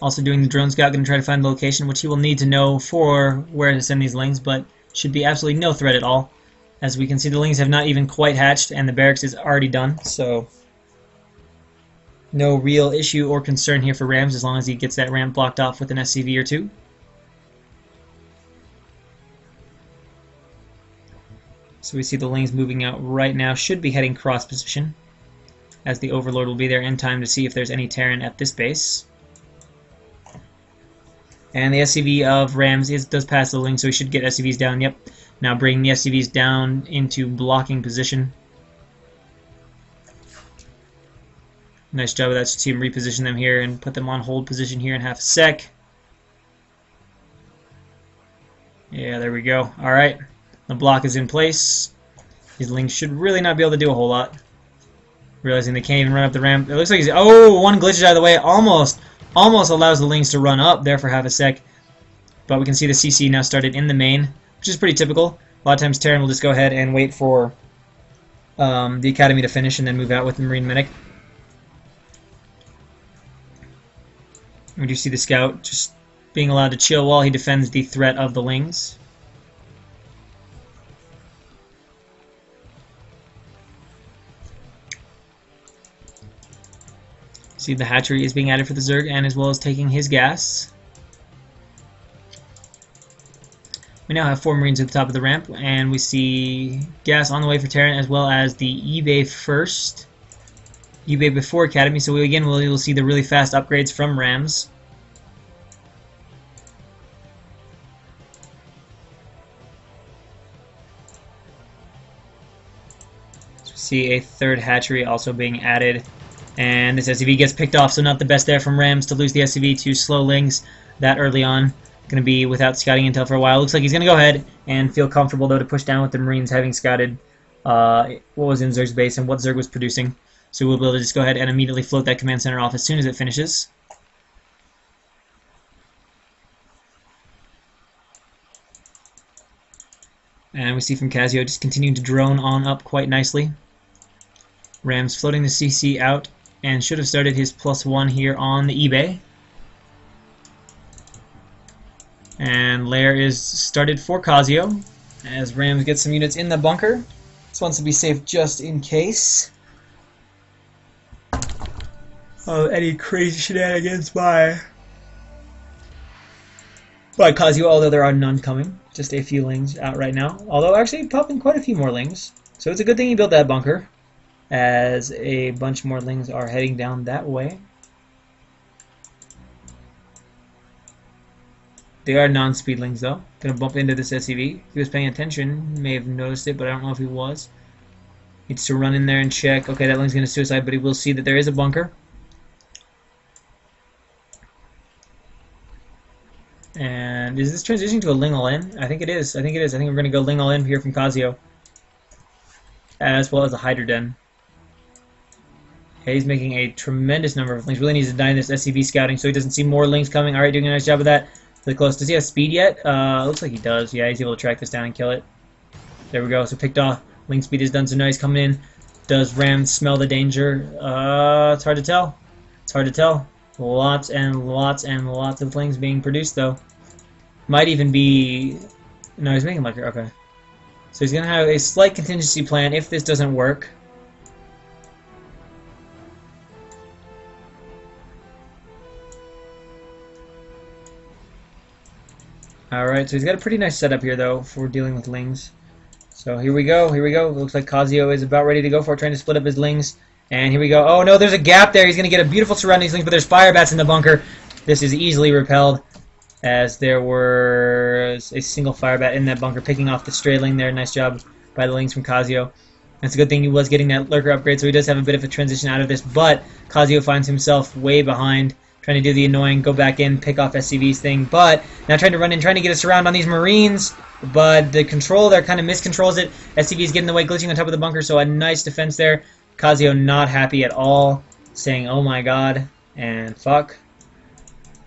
Also doing the drone scout, going to try to find the location, which he will need to know for where to send these lings, but should be absolutely no threat at all. As we can see, the lings have not even quite hatched, and the barracks is already done, so no real issue or concern here for Rams as long as he gets that ramp blocked off with an SCV or 2. So we see the lings moving out right now, should be heading cross position, as the Overlord will be there in time to see if there's any Terran at this base. And the SCV of Rams does pass the link, so we should get SCVs down. Yep. Now bring the SCVs down into blocking position. Nice job of that. Should see him reposition them here and put them on hold position here in half a sec. Yeah, there we go. Alright. The block is in place. These links should really not be able to do a whole lot. Realizing they can't even run up the ramp. It looks like he's... Oh! One glitches out of the way. Almost allows the lings to run up there for half a sec. But we can see the CC now started in the main, which is pretty typical. A lot of times Terran will just go ahead and wait for the Academy to finish and then move out with the Marine Medic. We do see the Scout just being allowed to chill while he defends the threat of the lings. See the hatchery is being added for the Zerg, and as well as taking his gas. We now have 4 Marines at the top of the ramp, and we see gas on the way for Terran, as well as the eBay first. eBay before Academy, so we will see the really fast upgrades from Rams. So we see a 3rd hatchery also being added. And this SCV gets picked off, so not the best there from Rams to lose the SCV to slow lings that early on. Going to be without scouting intel for a while. Looks like he's going to go ahead and feel comfortable, though, to push down with the Marines having scouted what was in Zerg's base and what Zerg was producing. So we'll be able to just go ahead and immediately float that command center off as soon as it finishes. And we see from Kazio just continuing to drone on up quite nicely. Rams floating the CC out and should have started his +1 here on the eBay. And Lair is started for Kazio as Rams get some units in the bunker. This wants to be safe just in case of any crazy shenanigans by Kazio, although there are none coming. Just a few lings out right now. Although actually popping quite a few more lings. So it's a good thing he built that bunker, as a bunch more lings are heading down that way. They are non-speed lings though. Gonna bump into this SCV. If he was paying attention, he may have noticed it, but I don't know if he was. Needs to run in there and check. Okay, that ling's gonna suicide, but he will see that there is a bunker. And is this transitioning to a ling all-in? I think it is. I think we're gonna go ling all-in here from Kazio, as well as a Hydra Den. Okay, he's making a tremendous number of lings. Really needs to deny this SCV scouting so he doesn't see more lings coming. Alright, doing a nice job of that. Really close. Does he have speed yet? Looks like he does. Yeah, he's able to track this down and kill it. There we go. So picked off. Ling speed is done, so now he's coming in. Does Ram smell the danger? It's hard to tell. It's hard to tell. Lots and lots and lots of lings being produced, though. Might even be... No, he's making like... Okay. So he's going to have a slight contingency plan if this doesn't work. Alright, so he's got a pretty nice setup here, though, for dealing with Lings. So here we go, here we go. It looks like Kazuo is about ready to go for it, trying to split up his Lings. And here we go. Oh no, there's a gap there. He's going to get a beautiful surrounding Lings, but there's fire bats in the bunker. This is easily repelled, as there was a single fire bat in that bunker, picking off the Strayling there. Nice job by the Lings from Kazuo. It's a good thing he was getting that lurker upgrade, so he does have a bit of a transition out of this, but Kazuo finds himself way behind, trying to do the annoying go back in, pick off SCV's thing, but now trying to run in, trying to get a surround on these Marines, but the control there kind of miscontrols it. SCV's getting in the way, glitching on top of the bunker, so a nice defense there. Kazuo not happy at all, saying, oh my god, and fuck.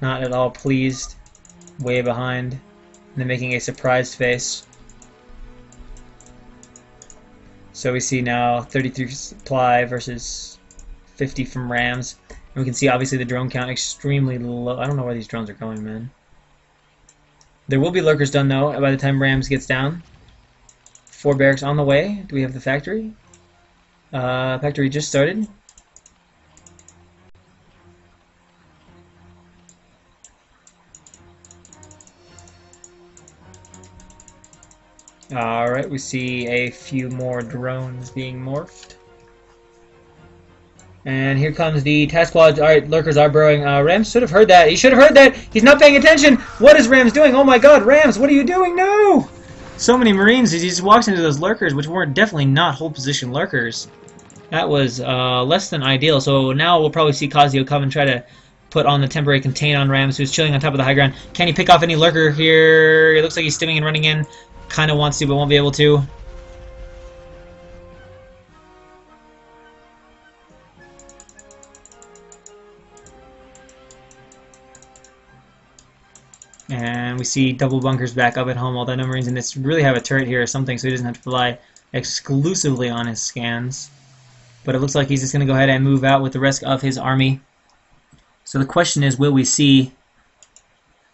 Not at all pleased, way behind, and then making a surprised face. So we see now 33 supply versus 50 from Rams. And we can see obviously the drone count extremely low. I don't know where these drones are going, man. There will be lurkers done though by the time Rams gets down. 4 barracks on the way. Do we have the factory? Factory just started. Alright, we see a few more drones being morphed. And here comes the task squad. Alright, lurkers are burrowing. Rams should have heard that. He should have heard that! He's not paying attention! What is Rams doing? Oh my god, Rams, what are you doing? No! So many Marines, he just walks into those lurkers, which were definitely not hold position lurkers. That was less than ideal. So now we'll probably see Kazuo come and try to put on the temporary contain on Rams, who's chilling on top of the high ground. Can he pick off any lurker here? It looks like he's stimming and running in. Kind of wants to, but won't be able to. And we see double bunkers back up at home, although no Marines in this really have a turret here or something, so he doesn't have to rely exclusively on his scans. But it looks like he's just going to go ahead and move out with the rest of his army. So the question is, will we see...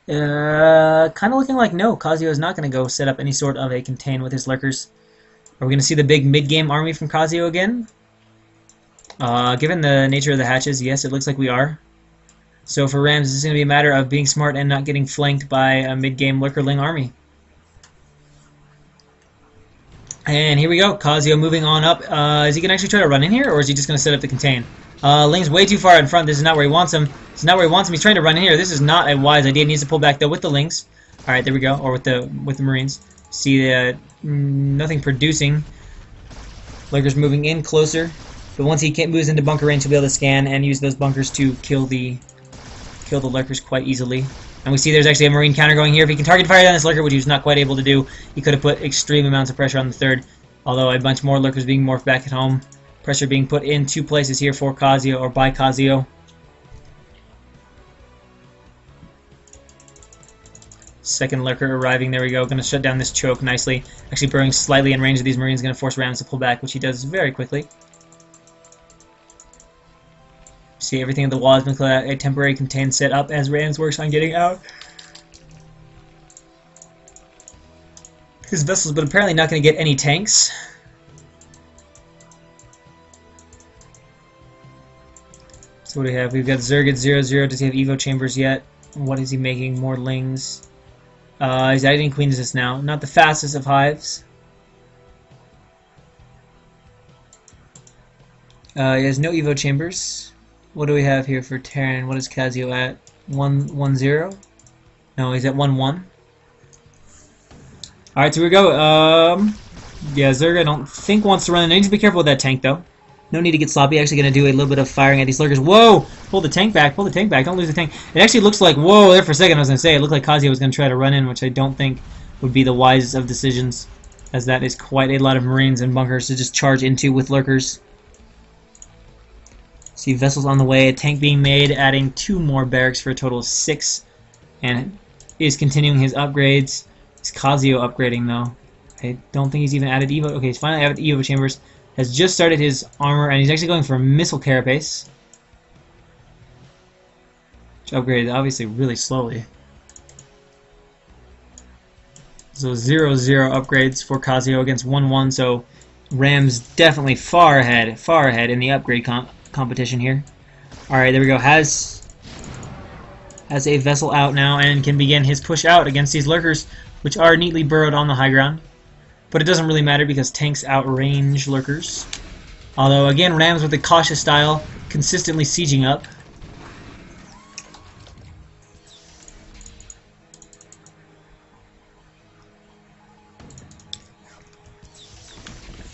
kind of looking like no, Kazuo is not going to go set up any sort of a contain with his lurkers. Are we going to see the big mid-game army from Kazuo again? Given the nature of the hatches, yes, it looks like we are. So for Rams, it's going to be a matter of being smart and not getting flanked by a mid-game lurkerling army. And here we go, Kazuo moving on up. Is he going to actually try to run in here, or is he just going to set up the contain? Ling's way too far in front. This is not where he wants him. This is not where he wants him. He's trying to run in here. This is not a wise idea. He needs to pull back though with the Lings. All right, there we go. Or with the Marines. See nothing producing. Lurkers moving in closer. But once he moves into bunker range, he'll be able to scan and use those bunkers to kill the lurkers quite easily. And we see there's actually a Marine counter going here. If he can target fire down this lurker, which he was not quite able to do, he could have put extreme amounts of pressure on the third. Although a bunch more lurkers being morphed back at home. Pressure being put in 2 places here for Kazuo, or by Kazuo. Second lurker arriving, there we go. Going to shut down this choke nicely. Actually burrowing slightly in range of these Marines, going to force Rams to pull back, which he does very quickly. See, everything in the wall has been cleared out. A temporary contain set up as Rams works on getting out. His vessels, but apparently not going to get any tanks. So what do we have? We've got Zerg at 0-0. Does he have Evo chambers yet? What is he making? More Lings. He's adding Queens this now. Not the fastest of hives. He has no Evo chambers. What do we have here for Terran? What is Kazuo at? 1-0? No, he's at 1-1. Alright, so here we go. Yeah, Zerg I don't think wants to run in. I need to be careful with that tank, though. No need to get sloppy. Actually going to do a little bit of firing at these lurkers. Whoa! Pull the tank back. Pull the tank back. Don't lose the tank. It actually looks like... Whoa, there for a second I was going to say. It looked like Kazuo was going to try to run in, which I don't think would be the wisest of decisions, as that is quite a lot of Marines and bunkers to just charge into with lurkers. See vessels on the way. A tank being made, adding 2 more barracks for a total of 6. And is continuing his upgrades. Is Kazuo upgrading, though? I don't think he's even added Evo. Okay, he's finally added Evo chambers. Has just started his armor, and he's actually going for a missile carapace. Which upgraded, obviously, really slowly. So 0-0 upgrades for Kazuo against 1-1, so Rams definitely far ahead in the upgrade competition here. Alright, there we go. Has has a vessel out now and can begin his push out against these lurkers, which are neatly burrowed on the high ground. But it doesn't really matter because tanks outrange lurkers. Although, again, Rams with the cautious style, consistently sieging up.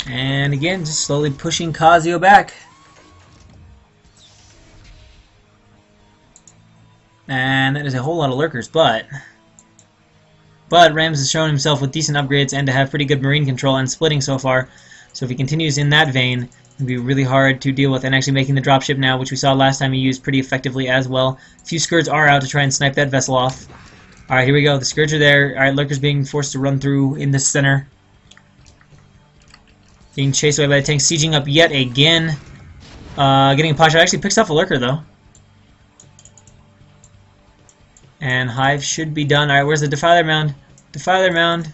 And again, just slowly pushing Casio back. And that is a whole lot of lurkers, but Rams has shown himself with decent upgrades and to have pretty good marine control and splitting so far. So if he continues in that vein, it'll be really hard to deal with, and actually making the dropship now, which we saw last time he used pretty effectively as well. A few Scourge are out to try and snipe that vessel off. Alright, here we go. The Scourge are there. Alright, lurkers being forced to run through in the center. Being chased away by the tank, sieging up yet again. Getting a pot shot. Actually picks off a lurker, though. And Hive should be done. Alright, where's the Defiler Mound? Defiler Mound.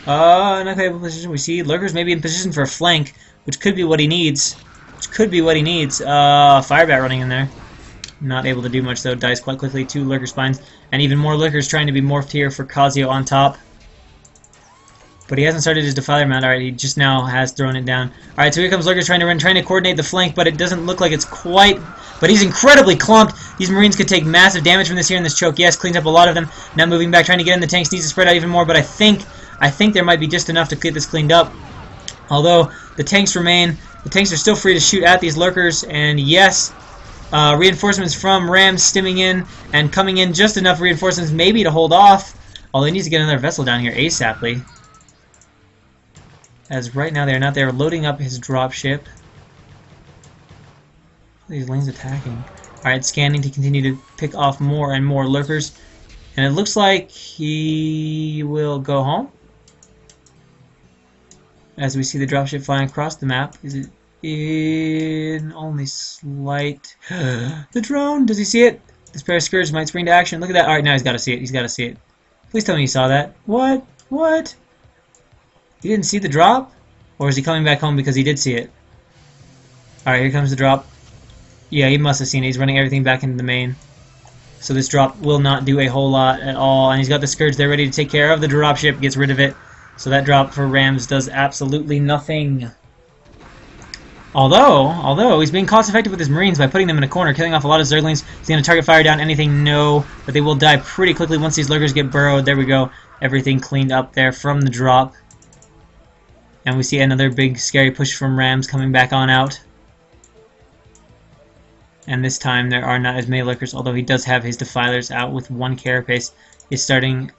Not quite able position. We see lurkers maybe in position for a flank, which could be what he needs. Firebat running in there. Not able to do much, though. Dies quite quickly. 2 lurker spines. And even more lurkers trying to be morphed here for Casio on top. But he hasn't started his Defiler Mound. Alright, he just now has thrown it down. Alright, so here comes lurkers trying to run, trying to coordinate the flank, but it doesn't look like it's quite... But he's incredibly clumped. These Marines could take massive damage from this here in this choke. Yes, cleans up a lot of them. Now moving back, trying to get in the tanks. Needs to spread out even more, but I think there might be just enough to get this cleaned up. Although, the tanks remain. The tanks are still free to shoot at these lurkers, and yes, reinforcements from Rams stimming in and coming in, just enough reinforcements maybe to hold off. Although he needs to get another vessel down here ASAPly. As right now they're not there, loading up his dropship. These lanes attacking. Alright, scanning to continue to pick off more and more lurkers. And it looks like he will go home. As we see the dropship flying across the map. Is it in only slight... The drone! Does he see it? This pair of Scourge might spring to action. Look at that. Alright, now he's got to see it. He's got to see it. Please tell me you saw that. What? What? He didn't see the drop? Or is he coming back home because he did see it? Alright, here comes the drop. Yeah, he must have seen it. He's running everything back into the main. So this drop will not do a whole lot at all. And he's got the Scourge there ready to take care of the dropship. Gets rid of it. So that drop for Rams does absolutely nothing. Although he's being cost effective with his Marines by putting them in a corner, killing off a lot of Zerglings. He's going to target fire down anything? No. But they will die pretty quickly once these lurkers get burrowed. There we go. Everything cleaned up there from the drop. And we see another big scary push from Rams coming back on out. And this time there are not as many lurkers, although he does have his Defilers out with 1 carapace. He's starting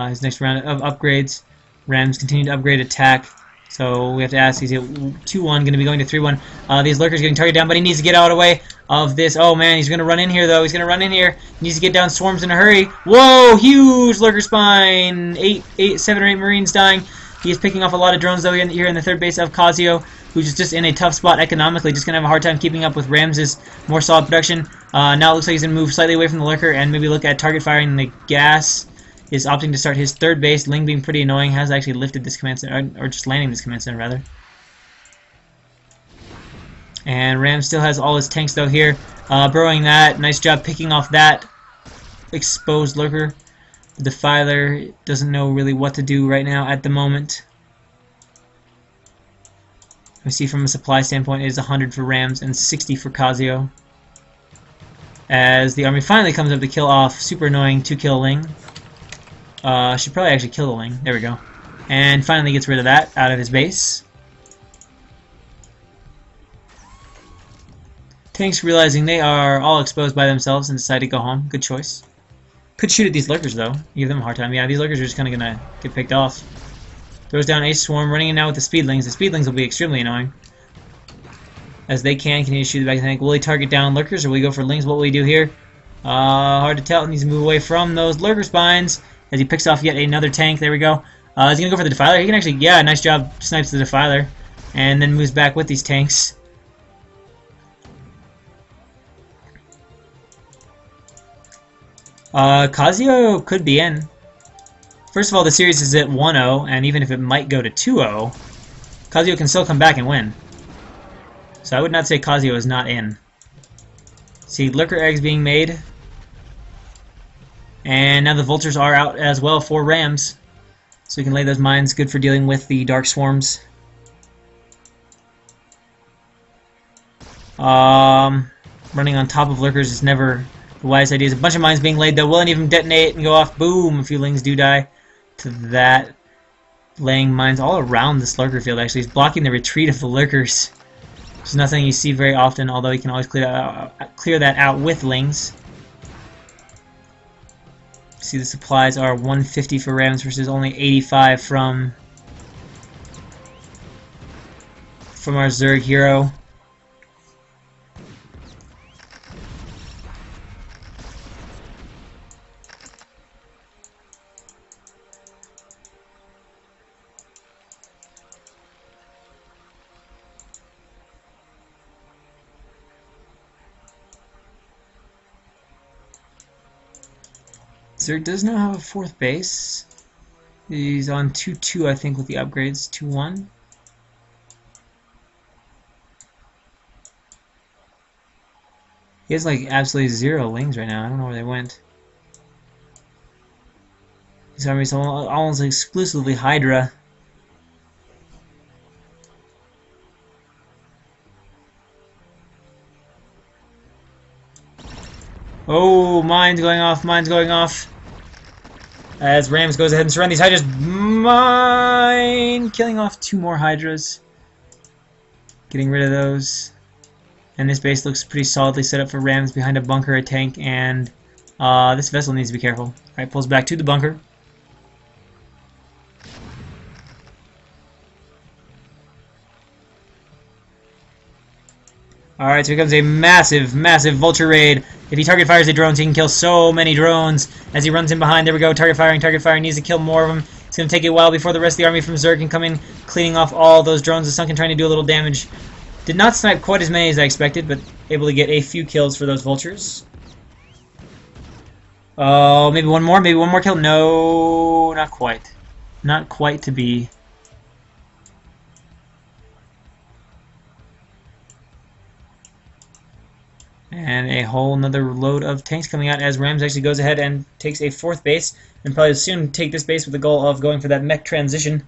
his next round of upgrades. Rams continue to upgrade attack. So we have to ask, he's at 2-1, going to be going to 3-1. These lurkers getting targeted down, but he needs to get out of the way of this. Oh man, he's going to run in here though. He's going to run in here. He needs to get down swarms in a hurry. Whoa, huge lurker spine. 7 or 8 Marines dying. He is picking off a lot of drones though here in the third base of Casio, who's just in a tough spot economically, just going to have a hard time keeping up with Rams' more solid production. Now it looks like he's going to move slightly away from the lurker and maybe look at target firing the gas. Is opting to start his third base. Ling being pretty annoying, has actually lifted this command center, or just landing this command center rather. And Ram still has all his tanks though here. Burrowing that, nice job picking off that exposed lurker. The Defiler doesn't know really what to do right now at the moment. We see from a supply standpoint it is 100 for Rams and 60 for Casio. As the army finally comes up to kill off super annoying 2-kill Ling. Should probably actually kill the Ling. There we go. And finally gets rid of that out of his base. Tanks realizing they are all exposed by themselves and decide to go home. Good choice. Could shoot at these lurkers though. Give them a hard time. Yeah, these lurkers are just kind of going to get picked off. Throws down a swarm, running in now with the speedlings. The speedlings will be extremely annoying. As they can continue to shoot the back of the tank. Will he target down lurkers or will he go for lings? What will he do here? Hard to tell. He needs to move away from those lurker spines. As he picks off yet another tank. There we go. He's going to go for the Defiler. He can actually, yeah, nice job. Snipes the Defiler. And then moves back with these tanks. Casio could be in. First of all, the series is at 1-0, and even if it might go to 2-0, Casio can still come back and win. So I would not say Casio is not in. See, lurker eggs being made. And now the vultures are out as well for rams. So we can lay those mines, good for dealing with the dark swarms. Running on top of lurkers is never the wisest idea. There's a bunch of mines being laid though. Will any of them detonate and go off? Boom! A few lings do die to that. Laying mines all around this lurker field actually. He's blocking the retreat of the lurkers. Which is nothing you see very often, although you can always clear that out with lings. See, the supplies are 150 for rams versus only 85 from our Zerg hero. Zerg does now have a 4th base. He's on 2-2, I think, with the upgrades. 2-1. He has like absolutely 0 lings right now. I don't know where they went. His army's almost exclusively Hydra. Oh, mines going off, mines going off. As Rams goes ahead and surround these Hydras. Mine! Killing off 2 more Hydras. Getting rid of those. And this base looks pretty solidly set up for Rams behind a bunker, a tank, and this vessel needs to be careful. Alright, pulls back to the bunker. Alright, so here comes a massive, massive vulture raid. If he target fires the drones, he can kill so many drones. As he runs in behind, there we go, target firing, needs to kill more of them. It's going to take a while before the rest of the army from Zerg can come in, cleaning off all those drones. The Sunken trying to do a little damage. Did not snipe quite as many as I expected, but able to get a few kills for those vultures. Oh, maybe one more kill. No, not quite. Not quite to be. And a whole another load of tanks coming out as Rams actually goes ahead and takes a 4th base, and probably soon take this base with the goal of going for that mech transition.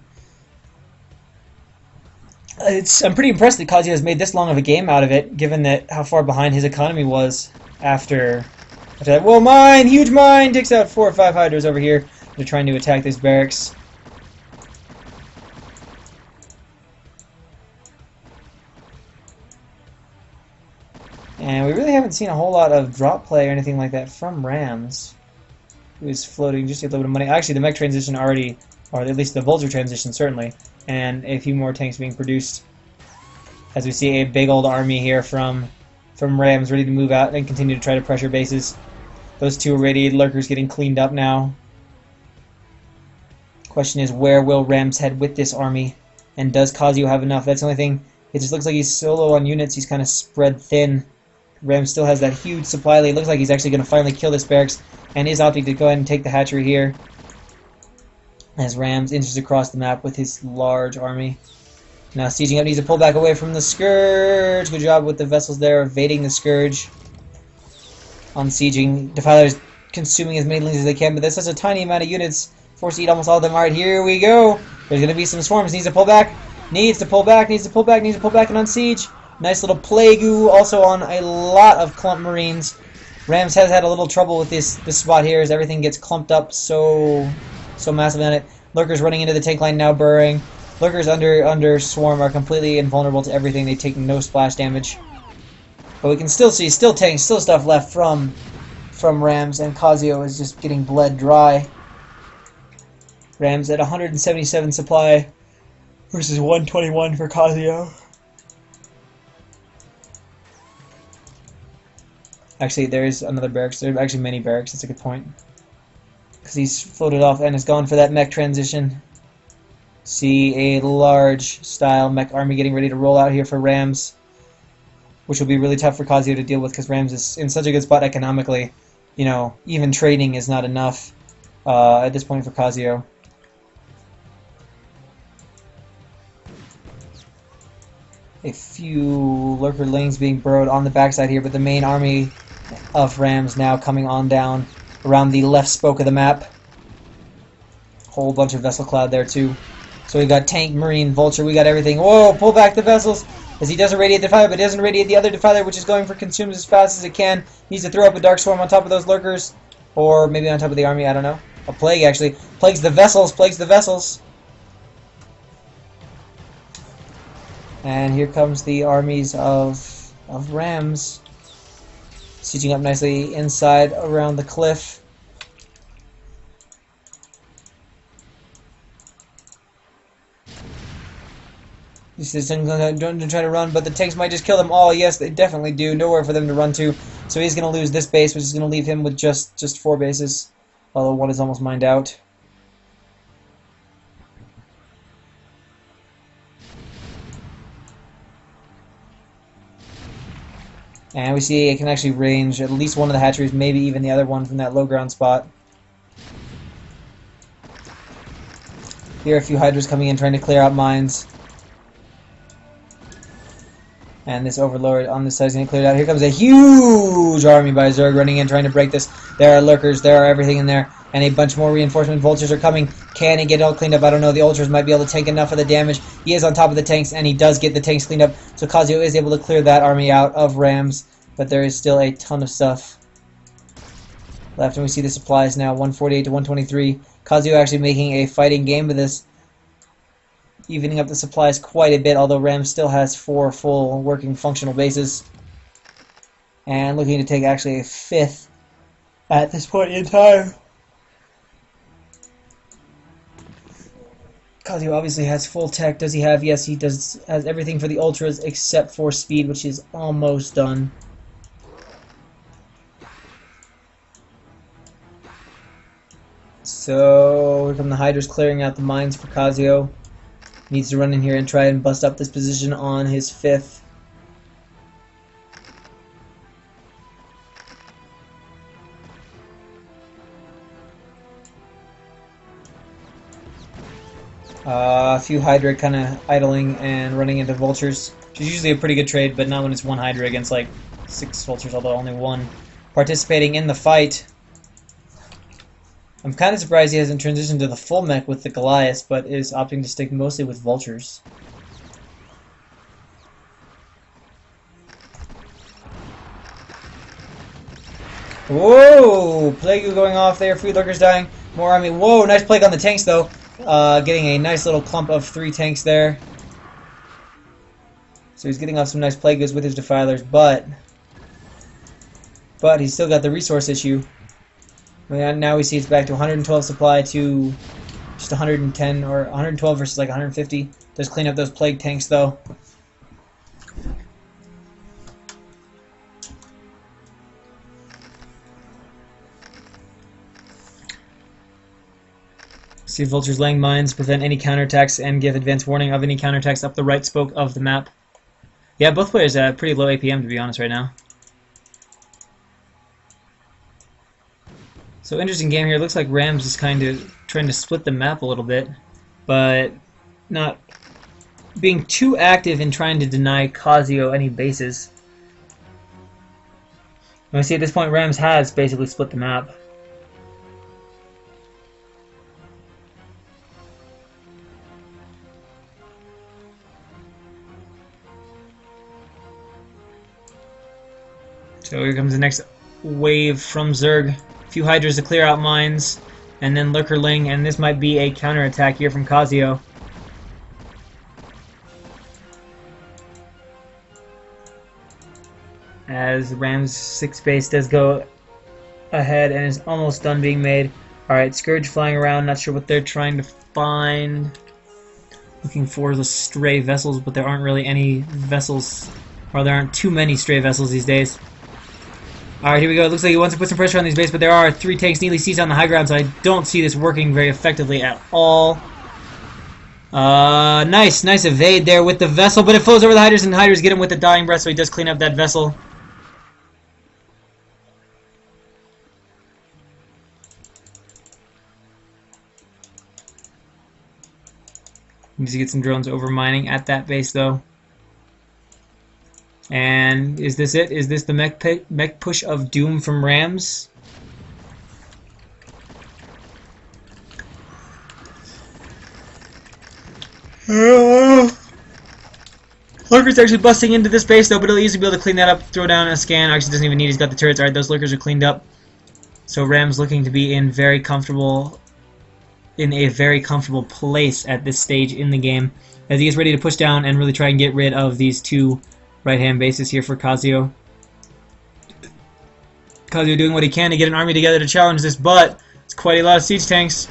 I'm pretty impressed that Kazuya has made this long of a game out of it, given that how far behind his economy was after that. Whoa, mine! Huge mine! Takes out 4 or 5 Hydras over here. They're trying to attack this barracks. And we really haven't seen a whole lot of drop play or anything like that from Rams, who is floating just a little bit of money. Actually, the mech transition already, or at least the vulture transition certainly, and a few more tanks being produced. As we see a big old army here from Rams ready to move out and continue to try to pressure bases. Those 2 irradiated lurkers getting cleaned up now. Question is, where will Rams head with this army? And does Kazuya have enough? That's the only thing. It just looks like he's solo on units. He's kind of spread thin. Ram still has that huge supply lead. Looks like he's actually going to finally kill this barracks and is opting to go ahead and take the hatchery here. As Rams inches across the map with his large army. Now sieging up, needs to pull back away from the Scourge. Good job with the vessels there, evading the Scourge. On sieging, Defiler's consuming as many lings as they can, but that's such a tiny amount of units. Forced to eat almost all of them. Alright, here we go. There's going to be some swarms. Needs to pull back. Needs to pull back, and on siege. Nice little Plague-oo, also on a lot of clump marines. Rams has had a little trouble with this spot here as everything gets clumped up so massively on it. Lurkers running into the tank line now, burrowing. Lurkers under swarm are completely invulnerable to everything. They take no splash damage. But we can still see, tanks, stuff left from Rams, and Kazuya is just getting bled dry. Rams at 177 supply versus 121 for Kazuya. Actually, there is another barracks. There are actually many barracks. That's a good point. Because he's floated off and is gone for that mech transition. See a large style mech army getting ready to roll out here for Rams, which will be really tough for Kazuya to deal with because Rams is in such a good spot economically. You know, even trading is not enough at this point for Kazuya. A few lurker lings being burrowed on the backside here, but the main army of Rams now coming on down around the left spoke of the map. Whole bunch of vessel cloud there too. So we got tank, marine, vulture, we got everything. Whoa, pull back the vessels as he doesn't radiate the defiler, but doesn't radiate the other defiler, which is going for consumes as fast as it can. Needs to throw up a dark swarm on top of those lurkers, or maybe on top of the army, I don't know. A plague actually. Plagues the vessels, plagues the vessels. And here comes the armies of Rams, sieging up nicely inside around the cliff. These citizens don't try to run, but the tanks might just kill them all. Yes, they definitely do. Nowhere for them to run to. So he's going to lose this base, which is going to leave him with just 4 bases. Although one is almost mined out. And we see it can actually range at least one of the hatcheries, maybe even the other one from that low ground spot. Here are a few hydras coming in trying to clear out mines. And this overlord on this side is going to clear it out. Here comes a huge army by Zerg running in, trying to break this. There are lurkers, there are everything in there. And a bunch more reinforcement vultures are coming. Can he get it all cleaned up? I don't know. The ultras might be able to take enough of the damage. He is on top of the tanks, and he does get the tanks cleaned up. So Kazuo is able to clear that army out of Rams. But there is still a ton of stuff left. And we see the supplies now, 148 to 123. Kazuo actually making a fighting game of this, evening up the supplies quite a bit, although Rams still has 4 full working functional bases. And looking to take actually a 5th at this point in time. Kazuo obviously has full tech. Does he have? Yes, he does. Has everything for the ultras except for speed, which is almost done. So here come the hydras clearing out the mines for Kazuo. Needs to run in here and try and bust up this position on his 5th. A few Hydra kind of idling and running into Vultures, which is usually a pretty good trade, but not when it's one Hydra against like 6 Vultures, although only one participating in the fight. I'm kind of surprised he hasn't transitioned to the full mech with the Goliaths, but is opting to stick mostly with Vultures. Whoa! Plague going off there, food lurkers dying, more army. Whoa, nice plague on the tanks though. Getting a nice little clump of 3 tanks there. So he's getting off some nice plague goods with his defilers, but he's still got the resource issue. And now we see it's back to 112 supply to just 110, or 112 versus like 150. Does clean up those plague tanks though. See vultures laying mines, prevent any counterattacks, and give advance warning of any counterattacks up the right spoke of the map. Yeah, both players have pretty low APM to be honest right now. So interesting game here. Looks like Rams is kind of trying to split the map a little bit, but not being too active in trying to deny Kazuo any bases. And we see at this point Rams has basically split the map. So here comes the next wave from Zerg. A few Hydras to clear out mines, and then Lurkerling, and this might be a counterattack here from Kazuo. As Ram's 6 base does go ahead and is almost done being made. Alright, Scourge flying around, not sure what they're trying to find. Looking for the stray vessels, but there aren't really any vessels, or there aren't too many stray vessels these days. Alright, here we go. It looks like he wants to put some pressure on these bases, but there are 3 tanks neatly seized on the high ground, so I don't see this working very effectively at all. Nice evade there with the vessel, but it flows over the Hydras, and the Hydras get him with the dying breath, so he does clean up that vessel. Needs to get some drones over mining at that base, though. And is this it? Is this the mech push of doom from Rams? Lurker's actually busting into this base though, but he'll easily be able to clean that up, throw down a scan. Actually doesn't even need, he's got the turrets. Alright, those lurkers are cleaned up. So Ram's looking to be in a very comfortable place at this stage in the game, as he is ready to push down and really try and get rid of these two right-hand bases here for Kazuo. Kazuo doing what he can to get an army together to challenge this, but it's quite a lot of siege tanks.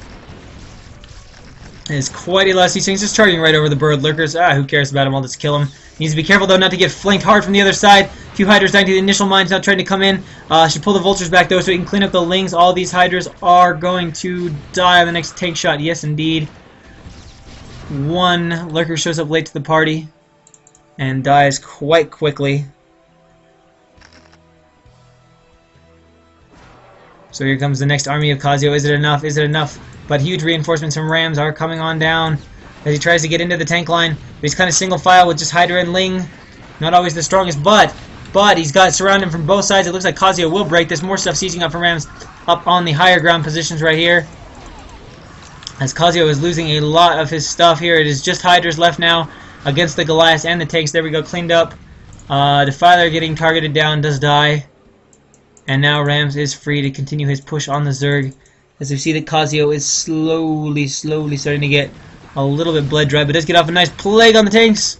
It's quite a lot of siege tanks just charging right over the bird lurkers. Who cares about him? I'll just kill him. Needs to be careful though not to get flanked hard from the other side. A few hydras dying to the initial mines, now trying to come in. Should pull the vultures back though so he can clean up the lings. All these hydras are going to die on the next tank shot. Yes indeed. One lurker shows up late to the party and dies quite quickly. So here comes the next army of Kazuo. Is it enough? Is it enough? But huge reinforcements from Rams are coming on down as he tries to get into the tank line. But he's kind of single file with just Hydra and Ling. Not always the strongest, but he's got surrounded from both sides. It looks like Kazuo will break. There's more stuff sieging up from Rams up on the higher ground positions right here. As Kazuo is losing a lot of his stuff here. It is just Hydras left now against the Goliaths and the tanks. There we go, cleaned up. Defiler getting targeted down, does die. And now Rams is free to continue his push on the Zerg. As we see that Kazuo is slowly starting to get a little bit blood dry, but does get off a nice plague on the tanks.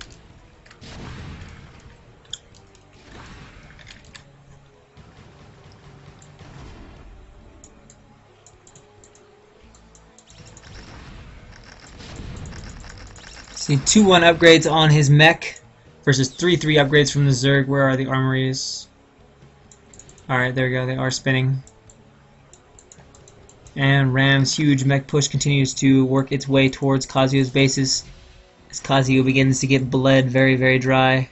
See 2-1 upgrades on his mech versus 3-3 upgrades from the Zerg. Where are the armories? Alright, there we go. They are spinning. And Ram's huge mech push continues to work its way towards Kazuo's bases as Kazuo begins to get bled very, very dry.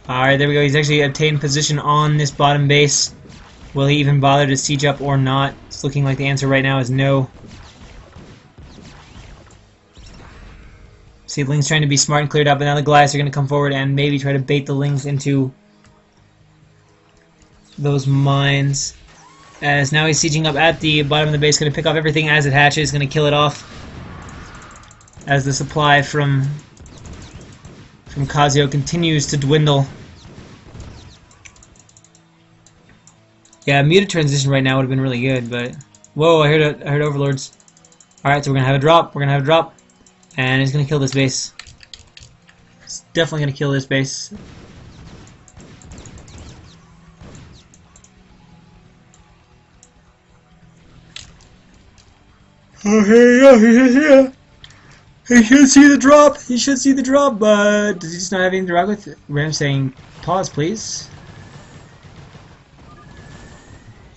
Alright, there we go. He's actually obtained position on this bottom base. Will he even bother to siege up or not? It's looking like the answer right now is no. See, Ling's trying to be smart and cleared up, and now the Goliaths are going to come forward and maybe try to bait the Lings into those mines. As now he's sieging up at the bottom of the base, going to pick off everything as it hatches, going to kill it off. As the supply from Kazuo continues to dwindle. Yeah, muted transition right now would have been really good, but whoa! I heard overlords. All right, so we're gonna have a drop. We're gonna have a drop. And he's going to kill this base. He's definitely going to kill this base. Okay, yeah. He should see the drop. He should see the drop, but does he just not have anything to rock with? Ram saying, pause, please.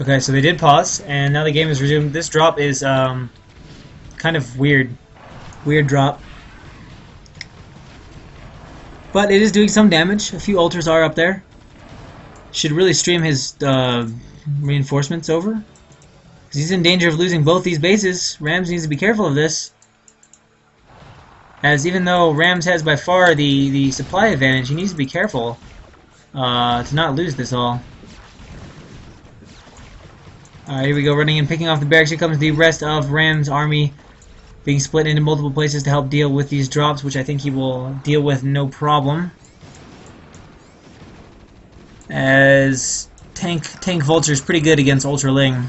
Okay, so they did pause, and now the game is resumed. This drop is kind of weird. Weird drop. But it is doing some damage. A few altars are up there. Should really stream his reinforcements over. Because he's in danger of losing both these bases. Rams needs to be careful of this. As even though Rams has by far the supply advantage, he needs to be careful to not lose this all. Alright, here we go, running and picking off the barracks. Here comes the rest of Ram's army, being split into multiple places to help deal with these drops, which I think he will deal with no problem. As tank Vulture is pretty good against Ultra Ling.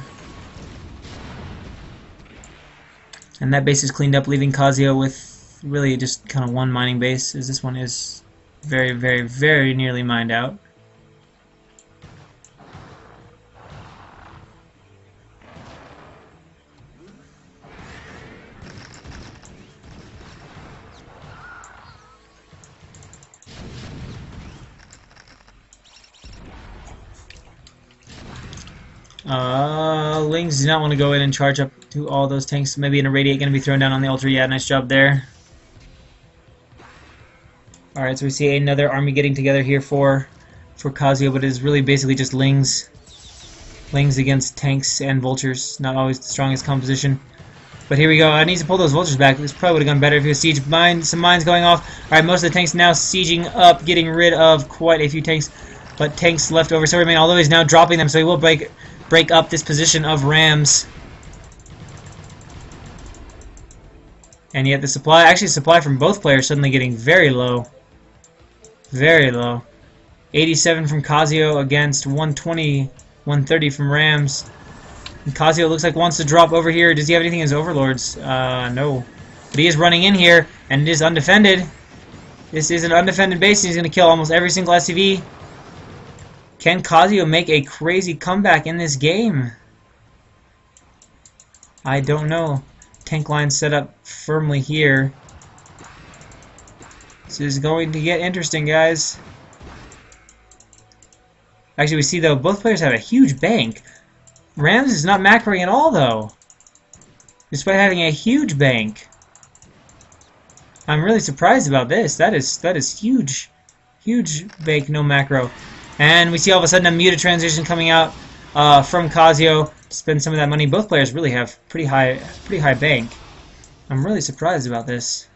And that base is cleaned up, leaving Kazuo with really just kind of one mining base, as this one is very, very, very nearly mined out. Lings do not want to go in and charge up to all those tanks. Maybe an irradiate going to be thrown down on the Ultra. Yeah, nice job there. Alright, so we see another army getting together here for Kazuo, but it is really basically just Lings. Lings against tanks and vultures, not always the strongest composition. But here we go. I need to pull those vultures back. This probably would have gone better if it was siege. Some mines going off. Alright, most of the tanks now sieging up, getting rid of quite a few tanks. But tanks left over so remain, although he's now dropping them, so he will break up this position of rams. And yet the supply from both players suddenly getting very low. Very low. 87 from Kazio against 120, 130 from Rams. And Kazio looks like wants to drop over here. Does he have anything in his overlords? No. But he is running in here, and it is undefended. This is an undefended base, and he's going to kill almost every single SCV. Can Kazio make a crazy comeback in this game? I don't know. Tank line set up firmly here. This is going to get interesting, guys. Actually, we see, though, both players have a huge bank. Rams is not macroing at all, though. Despite having a huge bank. I'm really surprised about this. That is huge. Huge bank, no macro. And we see all of a sudden a muta transition coming out from Kazio to spend some of that money. Both players really have pretty high bank. I'm really surprised about this.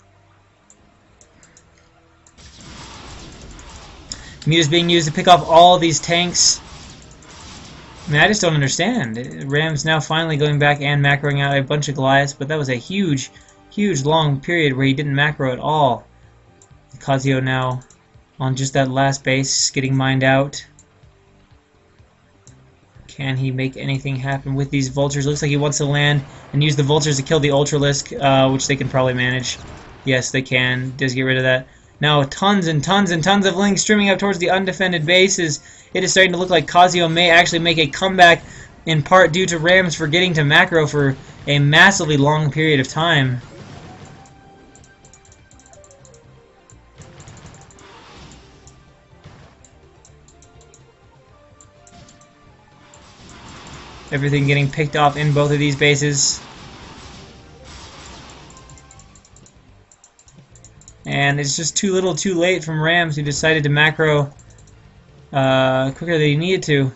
Muta's being used to pick off all these tanks. I mean, I just don't understand. Rams now finally going back and macroing out a bunch of Goliaths, but that was a huge, long period where he didn't macro at all. Kazio now on just that last base, getting mined out. Can he make anything happen with these vultures? Looks like he wants to land and use the vultures to kill the Ultralisk, which they can probably manage. Yes, they can. Does get rid of that. Now tons and tons and tons of Lings streaming up towards the undefended bases. It is starting to look like Kazio may actually make a comeback, in part due to Rams forgetting to macro for a massively long period of time. Everything getting picked off in both of these bases. And it's just too little too late from Rams, who decided to macro quicker than he needed to.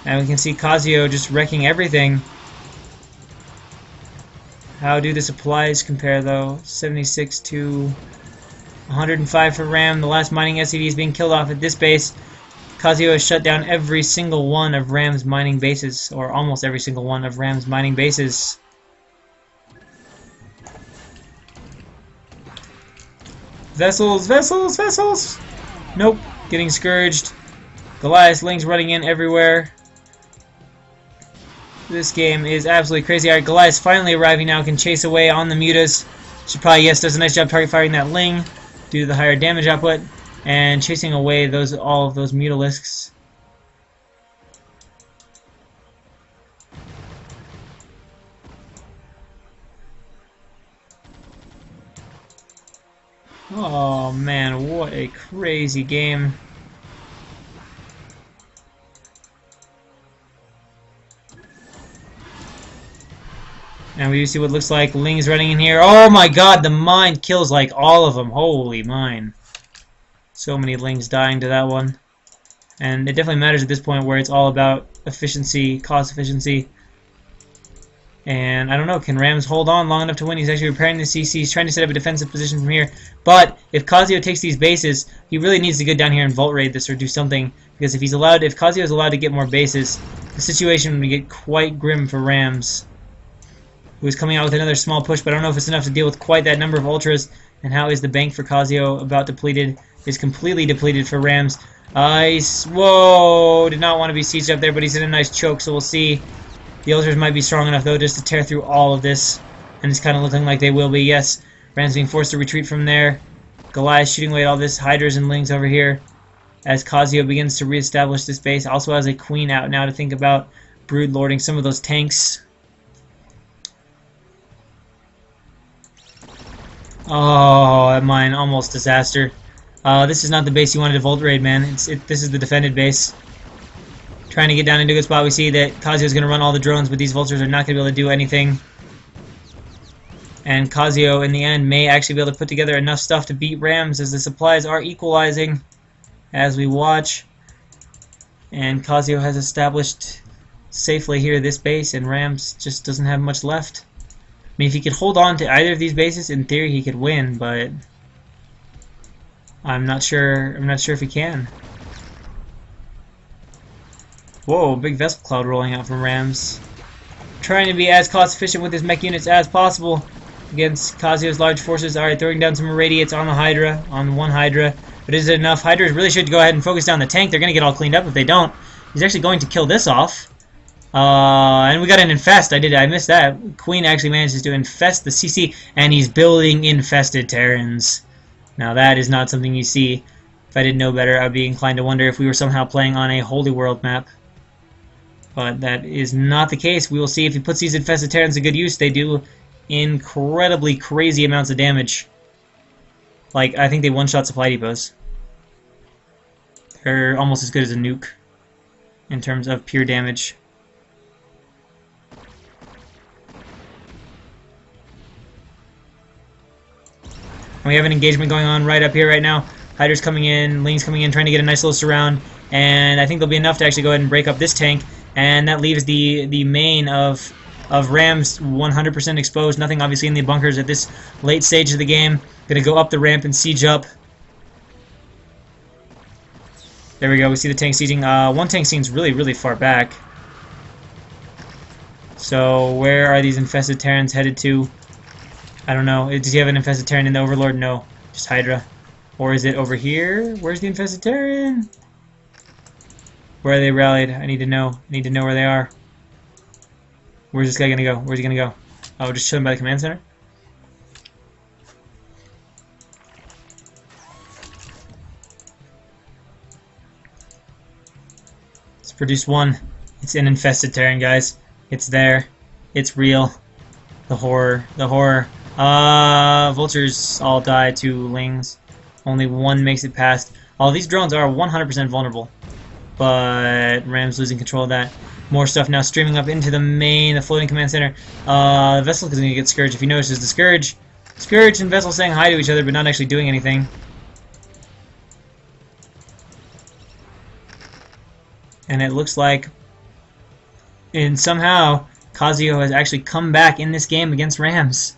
And we can see Kazio just wrecking everything. How do the supplies compare, though? 76 to 105 for Ram. The last mining SCV is being killed off at this base. Kazio has shut down every single one of Ram's mining bases, or almost every single one of Ram's mining bases. Vessels, vessels, vessels! Nope, getting scourged. Goliath Lings running in everywhere. This game is absolutely crazy. Alright, Goliath finally arriving now, can chase away on the mutas. Should probably, yes, does a nice job target firing that Ling due to the higher damage output. And chasing away all of those Mutalisks. Oh man, what a crazy game. And we see what looks like Ling's running in here. Oh my god, the mine kills like all of them. Holy mine. So many Lings dying to that one. And it definitely matters at this point where it's all about efficiency, cost efficiency. And I don't know, can Rams hold on long enough to win? He's actually repairing the CC. He's trying to set up a defensive position from here. But if Kazio takes these bases, he really needs to go down here and vault raid this or do something. Because if Kazio is allowed to get more bases, the situation would get quite grim for Rams. Who is coming out with another small push, but I don't know if it's enough to deal with quite that number of Ultras. And how is the bank for Kazio about depleted? Is completely depleted for Rams. Ice. Whoa! Did not want to be sieged up there, but he's in a nice choke, so we'll see. The Ultras might be strong enough, though, just to tear through all of this. And it's kind of looking like they will be. Yes, Rams being forced to retreat from there. Goliath shooting away all this Hydras and Lings over here. As Kazio begins to reestablish this base. Also has a Queen out now to think about brood lording some of those tanks. Oh, that mine, almost disaster. This is not the base you wanted to Volt Raid, man. This is the defended base. Trying to get down into a good spot. We see that Kazio is going to run all the drones, but these vultures are not going to be able to do anything. And Kazio, in the end, may actually be able to put together enough stuff to beat Rams as the supplies are equalizing as we watch. And Kazio has established safely here this base, and Rams just doesn't have much left. I mean, if he could hold on to either of these bases, in theory he could win, but I'm not sure. I'm not sure if he can. Whoa, big vessel cloud rolling out from Rams. Trying to be as cost efficient with his mech units as possible against Kazuyo's large forces. Alright, throwing down some irradiates on the Hydra, on one Hydra. But is it enough? Hydras really should go ahead and focus down the tank. They're going to get all cleaned up if they don't. He's actually going to kill this off. And we got an infest. I missed that. Queen actually manages to infest the CC, and he's building infested Terrans. Now that is not something you see. If I didn't know better, I would be inclined to wonder if we were somehow playing on a Holy World map. But that is not the case. We will see if he puts these infested Terrans to good use. They do incredibly crazy amounts of damage. Like, I think they one-shot supply depots. They're almost as good as a nuke in terms of pure damage. And we have an engagement going on right up here right now. Hydra's coming in, Ling's coming in, trying to get a nice little surround. And I think there'll be enough to actually go ahead and break up this tank. And that leaves the main of Rams 100% exposed. Nothing obviously in the bunkers at this late stage of the game. Gonna go up the ramp and siege up. There we go, we see the tank sieging. One tank seems really far back. So where are these infested Terrans headed to? I don't know. Does he have an infested Terran in the Overlord? No, just Hydra. Or is it over here? Where's the infested Terran? Where are they rallied? I need to know. I need to know where they are. Where's this guy gonna go? Where's he gonna go? Oh, just chilling by the command center? Let's produce one. It's an infested Terran, guys. It's there. It's real. The horror. The horror. Vultures all die to Lings. Only one makes it past. All these drones are 100% vulnerable. But Ram's losing control of that. More stuff now streaming up into the main, the floating command center. The Vessel is going to get Scourge. If you notice, there's the Scourge. Scourge and Vessel saying hi to each other, but not actually doing anything. And it looks like, and somehow, Kazuyo has actually come back in this game against Rams.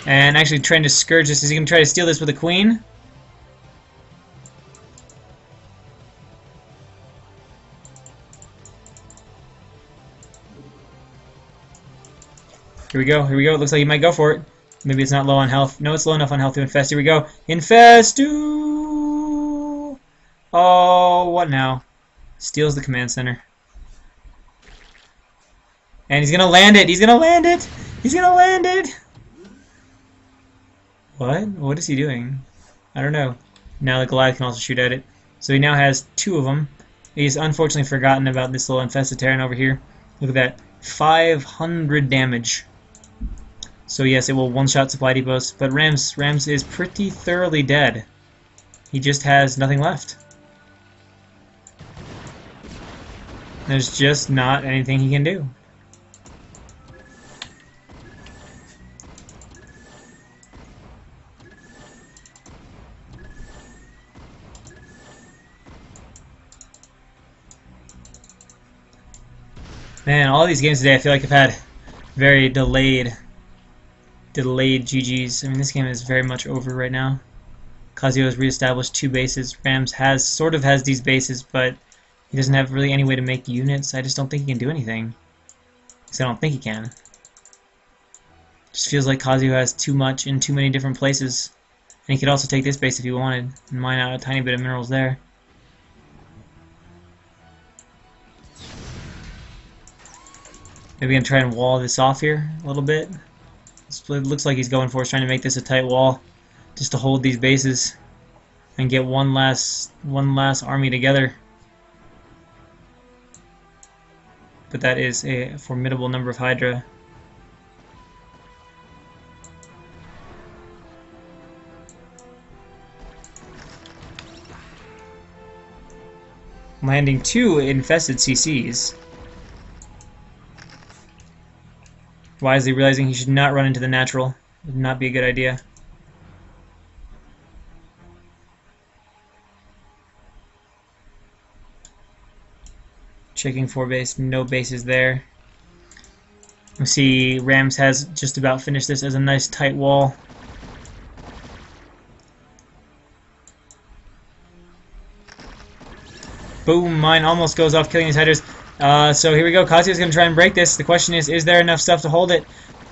And actually trying to scourge this. Is he going to try to steal this with a queen? Here we go, here we go. It looks like he might go for it. Maybe it's not low on health. No, it's low enough on health to infest. Here we go. Infest! Oh, what now? Steals the command center. And he's going to land it! He's going to land it! He's going to land it! What? What is he doing? I don't know. Now the Goliath can also shoot at it. So he now has two of them. He's unfortunately forgotten about this little infested Terran over here. Look at that. 500 damage. So yes, it will one-shot supply depots. But Rams is pretty thoroughly dead. He just has nothing left. There's just not anything he can do. Man, all these games today I feel like I've had very delayed GGs. I mean, this game is very much over right now. Kazuyo has reestablished two bases. Rams sort of has these bases, but he doesn't have really any way to make units. I just don't think he can do anything. Because I don't think he can. Just feels like Kazuyo has too much in too many different places. And he could also take this base if he wanted, and mine out a tiny bit of minerals there. Maybe I'm gonna try and wall this off here a little bit. It looks like he's going for is trying to make this a tight wall, just to hold these bases and get one last army together. But that is a formidable number of Hydra. Landing two infested CCs. Wisely realizing he should not run into the natural. Would not be a good idea. Checking 4 base, no bases there. We see Rams has just about finished this as a nice tight wall. Boom, mine almost goes off, killing these hydras. So here we go, Kazio's going to try and break this. The question is there enough stuff to hold it?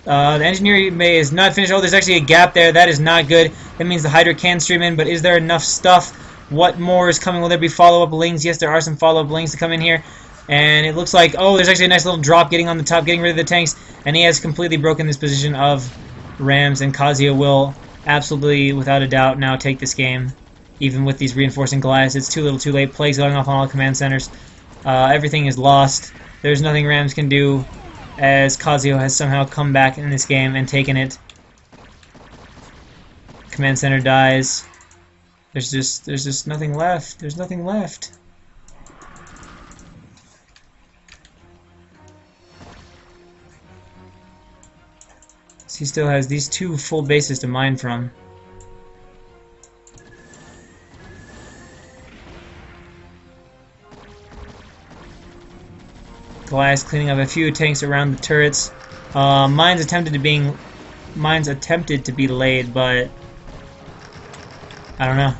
The engineer is not finished. Oh, there's actually a gap there. That is not good. That means the hydra can stream in, but is there enough stuff? What more is coming? Will there be follow-up lings? Yes, there are some follow-up lings to come in here. And it looks like, oh, there's actually a nice little drop getting on the top, getting rid of the tanks. And he has completely broken this position of Rams, and Kazio will absolutely, without a doubt, now take this game. Even with these reinforcing Goliaths, it's too little too late. Plagues going off on all command centers. Everything is lost. There's nothing Rams can do, as Kazio has somehow come back in this game and taken it. Command center dies. There's just nothing left. There's nothing left. So he still has these 2 full bases to mine from. Goliath cleaning up a few tanks around the turrets. Mines attempted to be laid, but I don't know.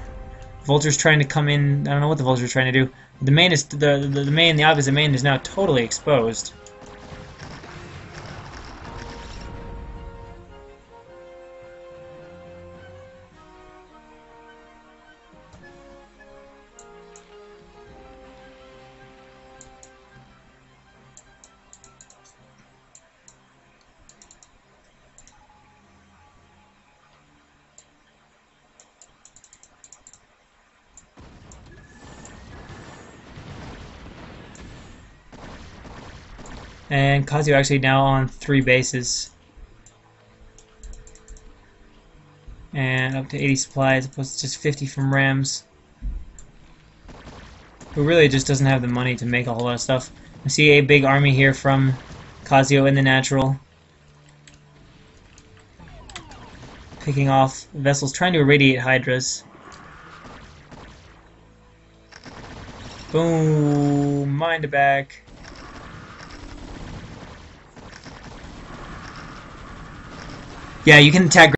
Vulture's trying to come in. I don't know what the Vulture's trying to do. The main is the opposite main is now totally exposed. And Kazio actually now on 3 bases. And up to 80 supplies, opposed to just 50 from Rams. Who really just doesn't have the money to make a whole lot of stuff. We see a big army here from Kazio in the natural. Picking off vessels, trying to irradiate hydras. Boom! Mind it back. Yeah, you can attack